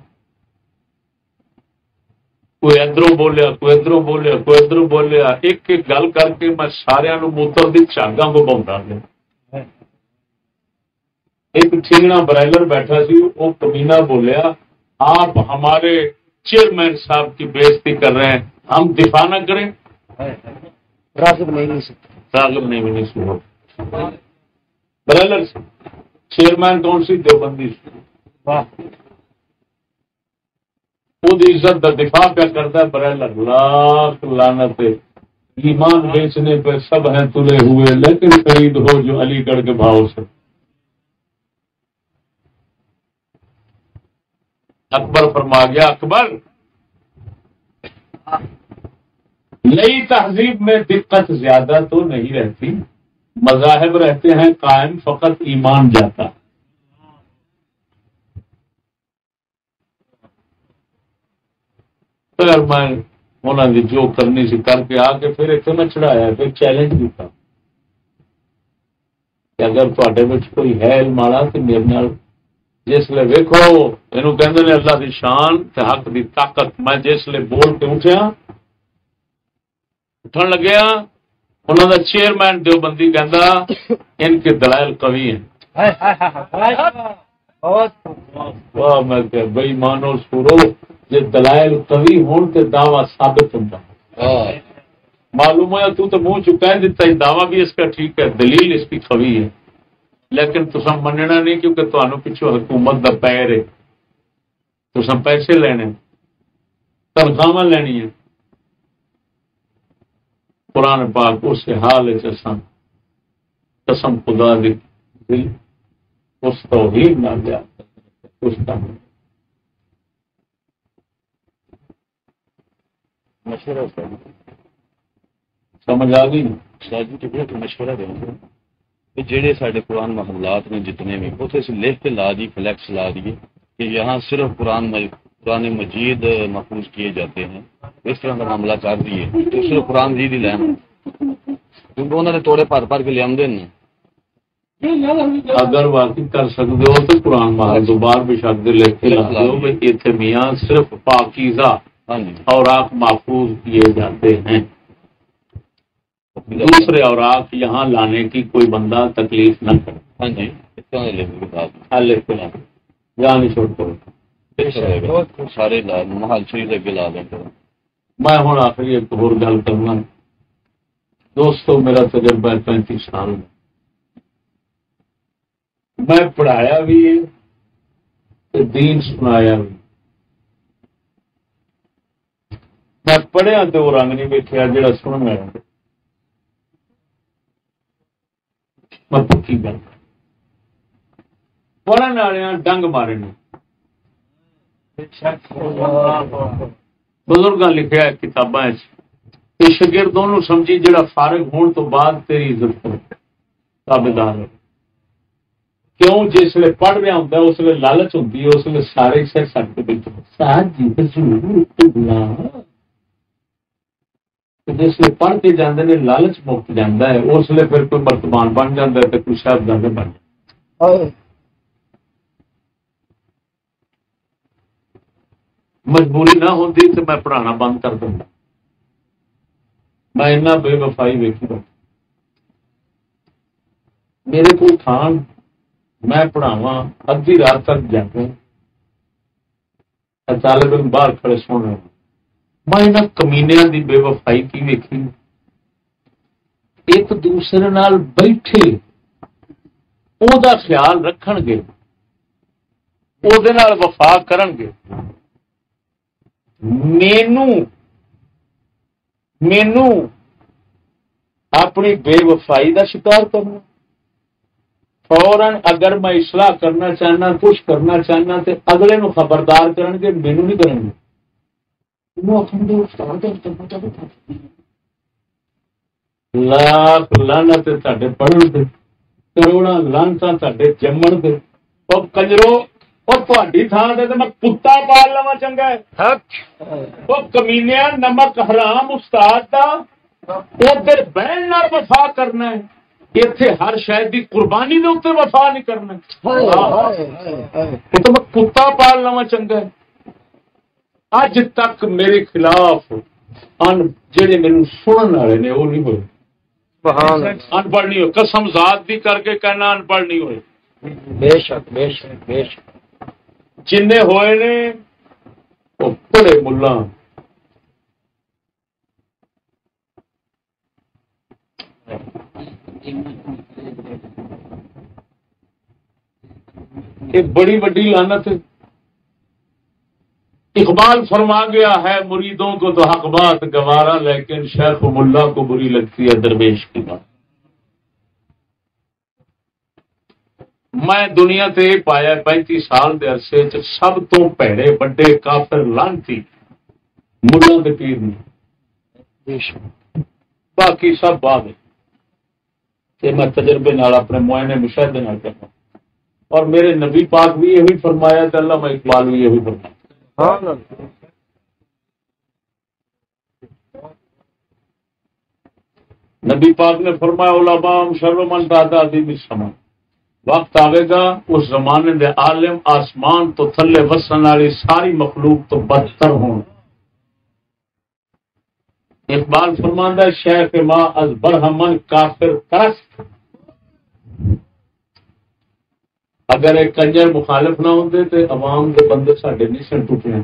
کوئی ادھروں بولیا کوئی ادھروں بولیا کوئی ادھروں بولیا ایک ایک گل کر کے میں سارا موتر دی چاگاں کو بہتا دیا. ایک ٹھیگنا برائلر بیٹھا سی وہ کمینہ بولیا آپ ہمارے چیئرمین صاحب کی بےعزتی کر رہے ہیں، ہم دفاع نہ کریں؟ راغب نہیں سکتے، راغب نہیں سنو برائلر سے چیئرمین کون سی دیوبندی وہ عزت کا دفاع کیا کرتا ہے برائلر؟ لاکھ لعنت، ایمان بیچنے پہ سب ہیں تلے ہوئے، لیکن خرید ہو جو علی گڑھ کے بھاؤ سے۔ اکبر فرما گیا، اکبر نئی تہذیب میں دقت زیادہ تو نہیں رہتی، مذاہب رہتے ہیں قائم، فقط ایمان جاتا۔ پھر میں انہوں نے جو کرنی سی کر کے آ کے پھر اتنے میں چڑھایا، پھر چیلنج دیتا کہ اگر تھوڑے وچ کوئی ہے علم والا تو میرے نال جسلے ویکھو اینو کہندے نے اللہ دی شان تے حق دی طاقت، میں جسلے بول کے اٹھن لگیا، انہوں دا چیئرمین دیوبندی کہندا ان کے دلائل قوی ہیں۔ واہ میں کہ بھائی مانو سورو جے دلائل قوی ہون تے دعویٰ ثابت ہوندا، معلوم ہے تو منہ چکا ہے دیتا ہے، دعویٰ بھی اس کا ٹھیک ہے، دلیل اس کی قوی ہے، لیکن تسا مننا نہیں کیونکہ تمہیں پچھو حکومت دا پیر ہے، تسا پیسے لینے، تنخواہ لینی ہے۔ قرآن پاک اس حال قسم خدا دی اس توحید نہ دیا اس کا مشورہ سمجھ آ گئی؟ مشورہ دیں کہ جڑے سارے قرآن محلات میں جتنے بھی اتنے سے لکھ کے لا دی، فلیکس لا دیے کہ یہاں صرف قرآن مجید محفوظ کیے جاتے ہیں، اس طرح کا معاملہ کر دیے تو صرف قرآن مجید ہی لینا، کیونکہ انہوں نے توڑے پار پار کے لے آمدے نا۔ اگر واقعی کر سکتے ہو تو قرآن محل دوبارہ بھی شک دے لکھ کے لا دو کہ اتنے میاں صرف پاکیزہ اوراق محفوظ کیے جاتے ہیں، دوسرے اوراق یہاں لانے کی کوئی بندہ تکلیف نہ کرے۔ ہاں جی، جہاں نہیں چھوڑ کرو سارے محل شریف اگے لا دیں۔ میں ہوں آخری ایک اور گل کرنا دوستو، میرا تجربہ 35 سال میں پڑھایا بھی ہے دین سنایا بھی، میں پڑھیا تو وہ رنگ نہیں ویکھیا جڑا سننا ہے، میں پکی گل پڑھن والے ڈنگ مارے نے۔ بزرگاں لکھیا ہے کتاباں شاگردوں نو سمجھی جڑا فارغ ہون تو بعد تیری عزت کرے تابعدار ہے، کیوں جس لے پڑھ رہا ہوں اس لیے لالچ ہوتی ہے، اس لیے سارے سر سکتے جس لیے پڑھ کے جانے نے لالچ مک جانا ہے، اس لیے پھر کوئی مرتبان بن جاتا ہے تو کوئی صاحبزادہ بن جاتا ہے۔ مجبوری نہ ہوتی تو میں پڑھانا بند کر دوں، میں اتنا بے وفائی ویکھی بیٹھا، میرے کو تھان میں پڑھاوا ادھی رات تک جاتا طالب علم باہر کھڑے سن رہے، میں انہاں کمینیاں دی بے وفائی کی ویکھی، ایک دوسرے نال بیٹھے او دا خیال رکھن گے، او دے نال وفا کرن گے، مینو اپنی بے وفائی دا شکار کرنا، فوراً اگر میں اصلاح کرنا چاہنا کچھ کرنا چاہنا تو اگلے نو خبردار کرن گے، مینو نہیں کرن گے۔ لاکھ لعنت تہاڈے پڑھن دے، کروڑاں لعنتاں تہاڈے جمن دے، او کنجرو اور تہاڈی تھان تے میں کتا پال لواں چنگا ہے۔ او کمینیاں نمک حرام استاد دا ادھر بہن نال وفا کرنا ہے، اتنے ہر شاید کی قربانی دے اتنے وفا نہیں کرنا، تو میں کتا پال لواں چنگا ہے۔ اج تک میرے خلاف جڑے میرے سنن والے نے وہ نہیں ہوئے، ان پڑھ نہیں ہوئے، قسم ذات دی کر کے کہنا ان پڑھ نہیں ہوئے، بے شک بے شک بے شک، جن ہوئے نے بڑے ملا یہ بڑی بڑی لعنت ہے۔ اقبال فرما گیا ہے مریدوں کو تو حق بات گوارا، لیکن شیخ و ملا کو بری لگتی ہے درویش کی بات۔ میں دنیا تے پایا 35 سال دے عرصے چ سب تو پیڑے بڑے کافر لانتی ملا دے پیر نے، باقی سب بعد ہے۔ میں تجربے نال اپنے معائنے مشاہدے نال کرتا ہوں، اور میرے نبی پاک بھی یہی فرمایا تو علامہ اقبال بھی یہی فرمایا۔ نبی پاک نے فرمایا علماء شر من تحت ادیم السماء، وقت آئے گا اس زمانے دے عالم آسمان تو تھلے وسن والی ساری مخلوق تو بدتر ہوں۔ اقبال فرماندا ہے شیخ ما از برہمن کافر ترست، اگر ایک کنجر مخالف نہ ہوندے تو عوام کے بندے ساڈے نہیں سن ٹوٹنے۔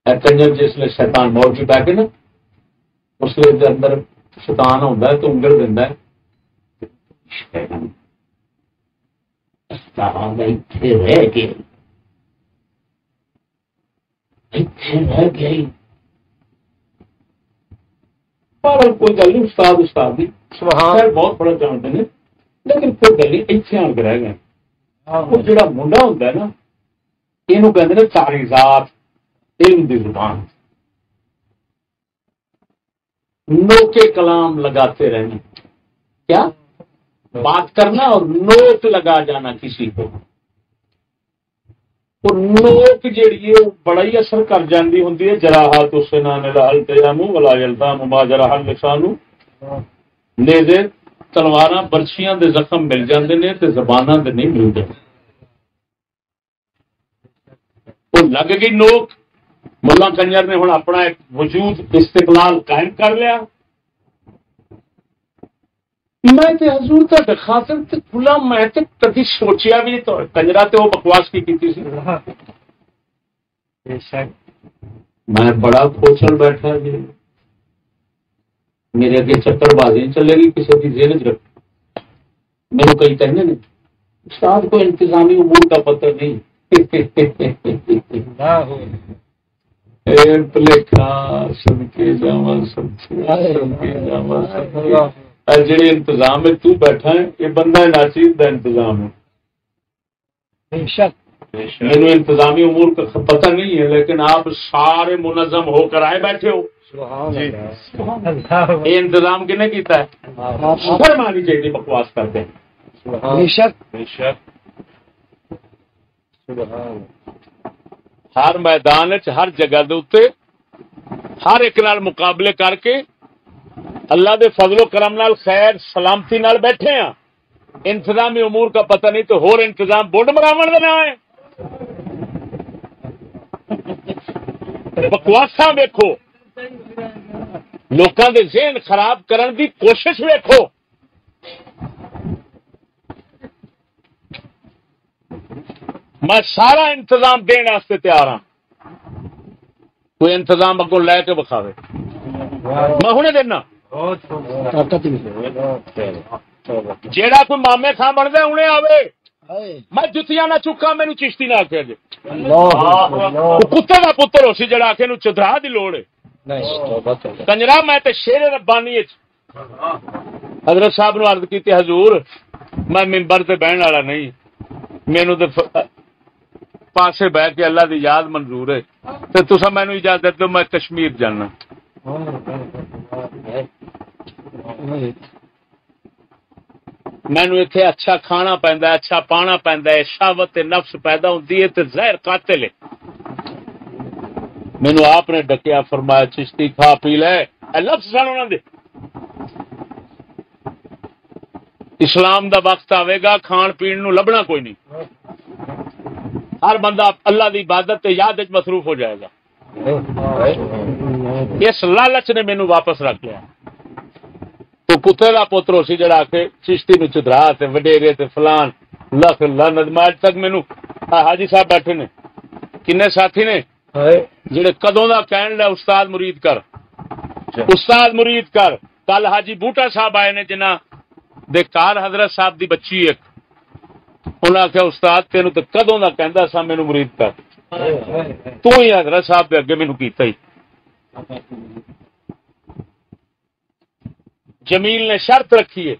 کنجر جس لئے شیطان موڑ کے بیٹھے نا، اس لیے اندر شیطان ہوندا ہے تو انگل دیندا ہے، کوئی گل نہیں، استاد بھی بہت بڑا جانتے ہیں، لیکن کوئی گل نہیں اتنے آن کے رہ گئے۔ وہ جڑا منڈا ہوتا ہے نا، یہ کہتے ہیں تعریضات علم دی زبان، نوکے کلام لگاتے رہنا، کیا بات کرنا اور نوک لگا جانا کسی کو، اور نوک جیڑی ہے وہ بڑا ہی اثر کر جاندی ہوندی ہے۔ جراحات السنان لہل تیام ولا یلتام ما جرح اللسان، نیزے تلواراں برچیاں دے زخم مل جاندے نے تے زباناں دے نہیں ملدے۔ وہ لگ گئی نوک، ملا کنجر نے ہن اپنا ایک وجود استقلال قائم کر لیا۔ میں تے حضور تے خاطر تے کھلا میں تے کدی سوچیا بھی تو کنجرا تے وہ بکواس کی کیتی سی، میں بڑا کھوچل بیٹھا جی، میرے اگے چکر بازی چلے گی کسی کی ذہن چ رکھ۔ میرے کئی کہنے نے استاد کو انتظامی امور کا پتہ نہیں، سدکے جاواں سدکے جاواں جڑے انتظام ہے تو بیٹھا ہے یہ بندہ ناچیز کا انتظام ہے۔ میرے انتظامی امور کا پتہ نہیں ہے، لیکن آپ سارے منظم ہو کر آئے بیٹھے ہو۔ یہ انتظام کنے کیتا ہے؟ شرم آنی چاہیے بکواس کرتے ہیں۔ ہر میدان ہر جگہ دے اوتے ہر ایک نال مقابلے کر کے اللہ دے فضل و کرم نال خیر سلامتی نال بیٹھے ہاں، انتظامی امور کا پتہ نہیں تو ہور انتظام بونڈ مراون دا نہ ہے۔ بکواساں ویکھو، لوکاں دے ذہن خراب کرن دی کوشش ویکھو۔ میں سارا انتظام دین واسطے تیار ہاں، کوئی انتظام اگوں لے کے بکھاوے، میں ہنے دینا۔ جیڑا کوئی مامے خاں بنتا انہیں آوے، میں جتیاں نہ چکا مینوں چشتی نہ آخیا جی، کتے کا پتر ہو سی جڑا آخے نو چدرا دی لوڑ ہے۔ کنجرا میں تے شیر ربانی حضرت صاحب نو عرض کیتی حضور میں ممبر تے بہن والا نہیں، مینوں تے پاسے بہ کے اللہ دی یاد منظور ہے، تے تساں مینوں اجازت دو میں کشمیر جانا۔ مینوں اتنے اچھا کھانا پیندا ہے، اچھا پانا پیندا ہے، شہوت نفس پیدا ہوندی ہے تے زہر قاتل ہے۔ مینوں آپ نے ڈکیا، فرمایا چشتی کھا پی لے، اے لفظ سن انہاں دے۔ اسلام دا وقت آئے گا کھان پین نو لبنا کوئی نہیں، ہر بندہ اللہ دی عبادت تے یاد وچ مصروف ہو جائے گا۔ اس لالچ نے مینوں واپس رکھ لیا۔ تو کتے دا پوتر سی جڑا کے چشتی نو چدرا تے وڈیرے تے فلان لکھ لعنت، میں اج تک مینوں حاجی صاحب بیٹھے نے کنے ساتھی نے جڑے کدوں دا کہن لے استاد مرید کر، استاد مرید کر. کل حاجی بوٹا صاحب آئے نے جنہ دے کار حضرت صاحب دی بچی ایک، انہاں آخیا استاد تینوں تے کدوں دا کہندا سا مینوں مرید کر، تو ہی حضرت صاحب دے اگے مینوں کیتا ہی. جمیل نے شرط رکھی ہے،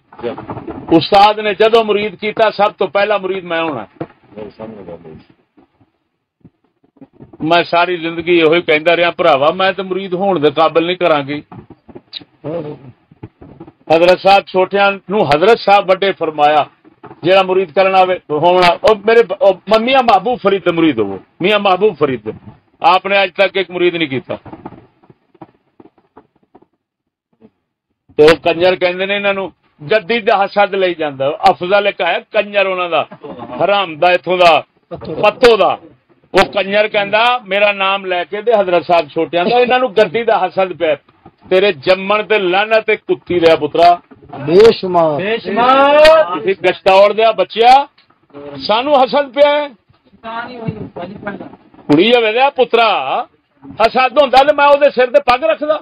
استاد نے جدو مرید کیتا سب تو پہلا مرید میں ہونا. میں ساری زندگی یہ کہندا رہا بھراوا میں تو مرید ہون دے قابل نہیں کراں گی. حضرت صاحب چھوٹیاں نو حضرت صاحب بڑے فرمایا جہاں مرید کرنا ہونا میرے میاں محبوب فرید مرید ہو، میاں محبوب فرید آپ نے اج تک ایک مرید نہیں کیتا. تو کنجر کہندے نے انہاں نو گدی دا حسد لئی جاندا، افضل ایک ہے کنجر انہاں دا حرام دا ایتھوں دا پتو دا. وہ کنجر کہندا میرا نام لے کے دے حضرت صاحب چھوٹیاں دا انہاں نو گدی دا حسد پیا. تیرے جمن تے لعنت کتی رہا پترا بے شمار گشتاوڑ دیا بچیا سانو حسد پیا کڑی ہوے دیا پترا حسد ہوندا تے میں او دے سر تے پگ رکھدا.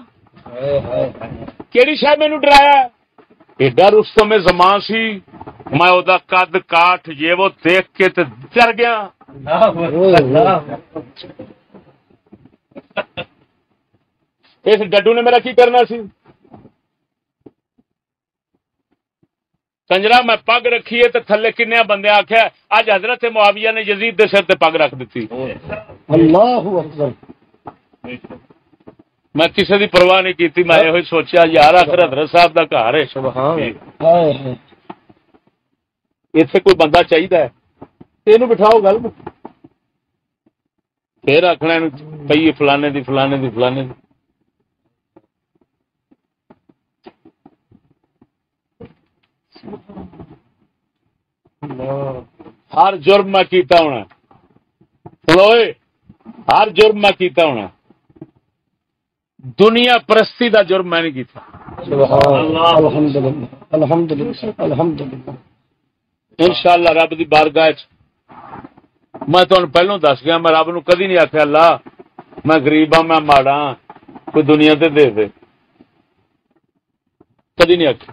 کیڑی شے مینوں ڈرایا؟ ایڈا رستم میں زمان سی میں او دا قد کاٹ یہ وہ دیکھ کے تے ڈر گیا. اس ڈڈو نے میرا کی کرنا سی؟ کنجرا میں پگ رکھی ہے تو تھلے کنیا بندے آخیا اج حضرت معاویہ نے یزید دے سر تے پگ رکھ دیتی. اللہ اکبر. میں کسی دی پرواہ نہیں کیتی. میں یہ سوچیا یار آخر حضرت صاحب دا گھر ہے اتنے کوئی بندہ چاہیے تینوں بٹھاؤ گل پھر آخنا پی فلانے دی فلانے دی فلانے دی. ہر جرم میں کیتا ہونا سنوئے ہر جرم میں کیتا ہونا دنیا پرستی دا جرم میں نہیں کیتا. الحمدللہ انشاءاللہ رب دی بارگاہ میں تمہیں پہلوں دس گیا میں رب نو کدی نہیں آخیا اللہ میں غریب ہاں میں ماڑا ہاں کوئی دنیا تے دے دے کدی نہیں آخیا.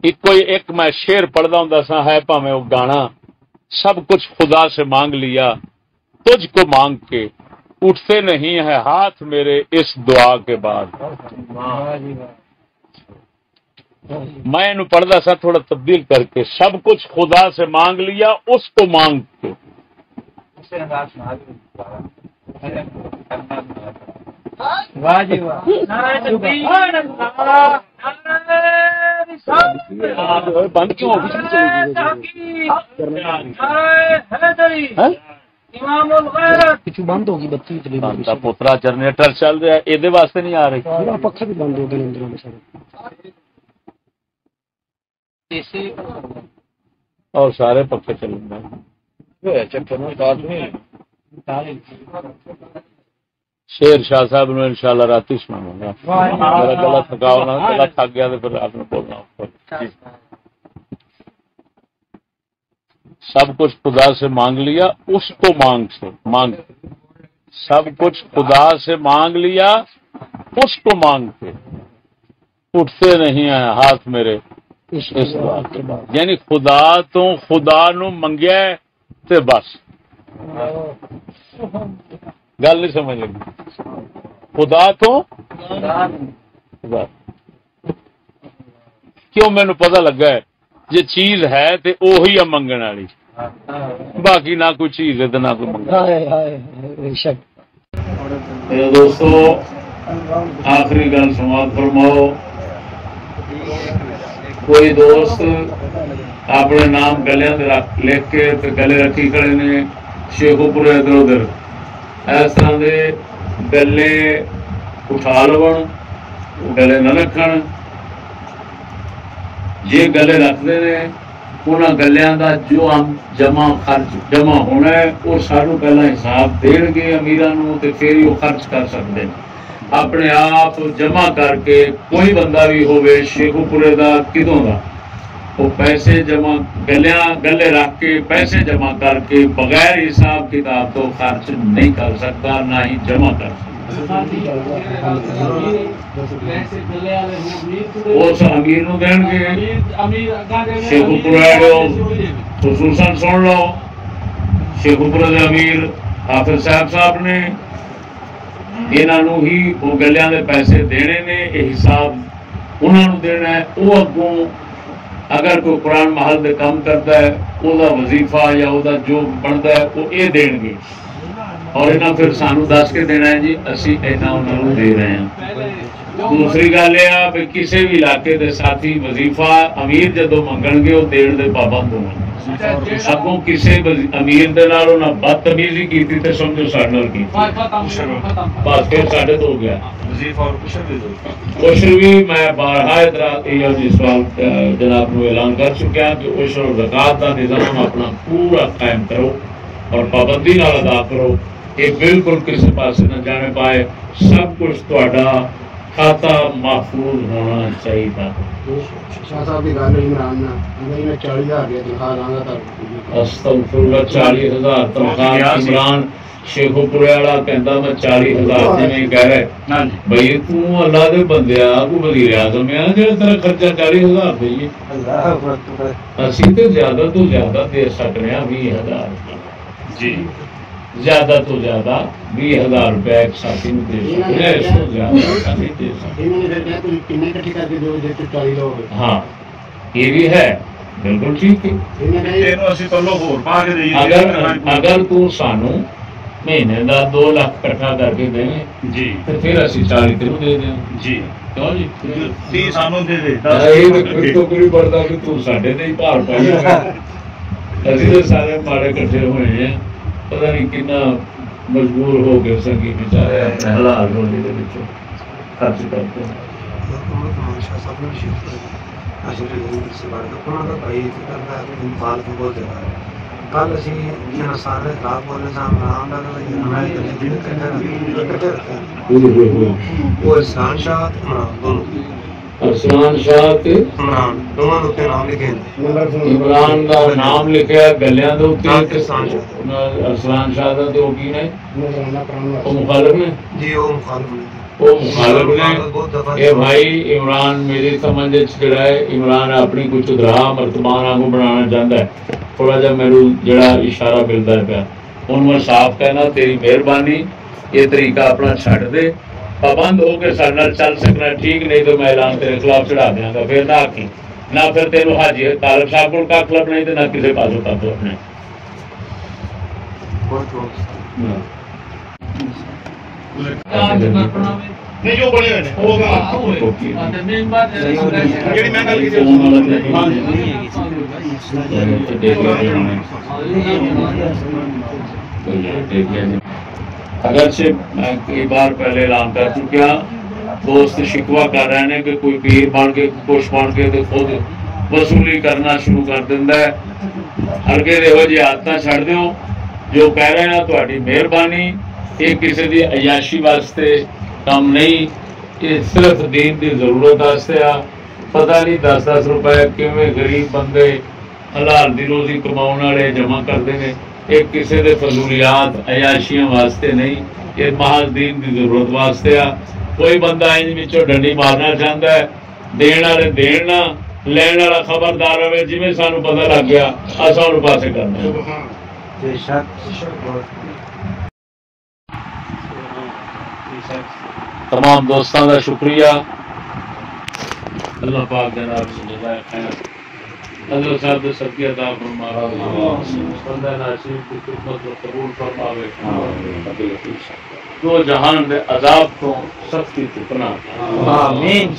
ایک میں شعر پڑھتا ہوں سا ہے پاویں وہ گانا سب کچھ خدا سے مانگ لیا تجھ کو مانگ کے اٹھتے نہیں ہے ہاتھ میرے اس دعا کے بعد. میں انہوں پڑھتا سا تھوڑا تبدیل کر کے سب کچھ خدا سے مانگ لیا اس کو مانگ کے. واہ جی واہ بند کیوں پچھو بند ہوگی بتی پوترا جنریٹر چل رہا ہے یہ واسطے نہیں آ رہی پکھا بھی بند ہو گئے اندر اور سارے پکے چل شیر شاہ صاحب نو انشاءاللہ رات سناواں گا. میرا گلا تھکا ہونا گلا تھک گیا تو پھر آپ نے بولنا. سب کچھ خدا سے مانگ لیا اس کو مانگ سے مانگ سب کچھ خدا سے مانگ لیا اس کو مانگ کے اٹھتے نہیں ہیں ہاتھ میرے اس بات کے بعد. یعنی خدا تو خدا نو منگیا تے بس گل نہیں سمجھ لگی. خدا تو خدا کیوں مینو پتہ لگا ہے جی چیز ہے تے اوہی ہے منگن والی باقی نہ کوئی چیز ہے نہ کوئی منگن. دوستو آخری گل سماعت فرماؤ. کوئی دوست اپنے نام گلے لکھ کے گلے رکھی کھڑے نے شیخو پورے ادھر ادھر اس طرح دے گلے اٹھا لو گلے نہ رکھن. جی گلے رکھتے ہیں انہوں گلیاں دا جو ہم خرچ جمع ہونا ہے وہ سانو پہلا حساب دین گے امیراں نو تے پھر ہی وہ خرچ کر سکتے ہیں. اپنے آپ جمع کر کے کوئی بندہ بھی ہوے شیخو پورے دا کدوں دا وہ پیسے جمع گلے رکھ کے پیسے جمع کر کے بغیر حساب کتاب تو خرچ نہیں کر سکتا، نہ ہی جمع کر سکتا۔ اس امیر نو دین گے شیخوپورہ خصوصاً سن لو، شیخوپورہ کے امیر حافظ صاحب نے انہوں ہی وہ گلیاں دے پیسے دینے نے، یہ حساب انہوں دینا ہے۔ وہ اگوں اگر کوئی قرآن محل دے کام کرتا ہے وہ وظیفہ یا وہ جو بنتا ہے وہ یہ دین گے، اور انہیں پھر سانو دس کے دینا ہے جی اسی اینا انہوں دے رہے ہیں۔ دوسری گل یہ بھی کسی بھی علاقے دے ساتھی وظیفہ امیر جدو منگن گے وہ دین دے پابند ہو، اگوں کسی امیر دے نال انہاں بدتمیزی کیتی تے سمجھو ساڈے نال کیتی، بس پھر ساڈے تو ہو گیا عشر بھی۔ میں بارہا یہ سوال جناب نو اعلان کر چکا کہ عشر و زکات کا نظام اپنا پورا قائم کرو اور پابندی نال ادا کرو، یہ بالکل کسی پاس نہ جانے پائے، سب کچھ تہاڈا کھاتا محفوظ ہونا چاہیے تھا۔ استغفر اللہ، 40,000 تنخواہ عمران شیخوپورے والا کہندا میں 40,000 جویں کہہ رہے بھائی تو اللہ دے بندیا کو وزیر اعظم ہے جڑا تیرا خرچہ 40,000 دئیے، اسی تے زیادہ تو زیادہ دے سکنے ہیں 20,000 جی، زیادہ تو زیادہ 20,000 روپے ایک ساتھی میں دے سکتے ہیں، اس کو زیادہ نہیں دے سکتے۔ ہاں یہ بھی ہے، بالکل ٹھیک ہے۔ اگر تو سانو مہینے کا 2 لاکھ کٹھا کر کے دیں جی تو پھر اسی 40 تینوں دے دیں جی، کیوں جی 30 سانو دے دے، تو کوئی پڑتا کہ تو ساڈے تے ہی بھار پائی اسی تو سارے ماڑے کٹھے ہوئے ہیں، پتہ نہیں کتنا مجبور ہو کے سنگی بیچارے اپنے حلال روزی دے وچوں خرچ کرتے ہیں۔ کل اسی سارے خراب بولنے وہ ارسلان شاہ ارسلان شاہ عمران دونوں نام لکھے، عمران کا نام لکھا گلیاں دے اوتے، ارسلان شاہ دا تو کی نے وہ مخالف نے جی، وہ مخالف نے، وہ مخالف نے۔ یہ بھائی عمران میری سمجھ جڑا ہے عمران اپنی کچھ چدرا مرتبان آگوں بنانا چاہتا ہے، تھوڑا جا میرے جڑا اشارہ ملتا ہے پیا ان میں صاف کہنا تیری مہربانی یہ طریقہ اپنا چھڈ دے، پابند ہو کے سارے نال چل سکنا ٹھیک، نہیں تو میں اعلان تیرے خلاف چڑھا دیا گا، پھر نہ آخی نہ پھر تینوں حاجی طالب صاحب کو کھ لبنا نہ کسی پاسوں کھ لبنا۔ اگرچہ میں کئی بار پہلے اعلان کر چکا، دوست شکوا کر رہے ہیں کہ کوئی پیر بن کے کچھ بن کے خود وصولی کرنا شروع کر دینا ہے، ہرگے یہو جی عادتیں چھڈ دیو۔ جو کہہ رہے ہیں تہاڈی مہربانی، یہ کسی دی عیاشی واسطے کام نہیں، یہ صرف دین دی ضرورت واسطے آ۔ پتہ نہیں 10-10 روپے کیویں غریب بندے حلال دی روزی کماؤن والے جمع کرتے ہیں، یہ کسی دے فضولیات عیاشیاں واسطے نہیں، یہ محض دین دی ضرورت واسطے آ۔ کوئی بندہ انج وچوں ڈنڈی مارنا چاہتا ہے، دین والے دین نہ، لین والا خبردار رہے، جی سانو پتہ لگ گیا اصل ان پاسے کرنا۔ تمام دوستوں کا شکریہ، اللہ پاک جناب سے جزائے خیر، حضرت صاحب کے صدقے عطا فرمائے، بندہ ناصر کی خدمت کو قبول فرماوے، دو جہان دے عذاب کو سختی سے پناہ آمین۔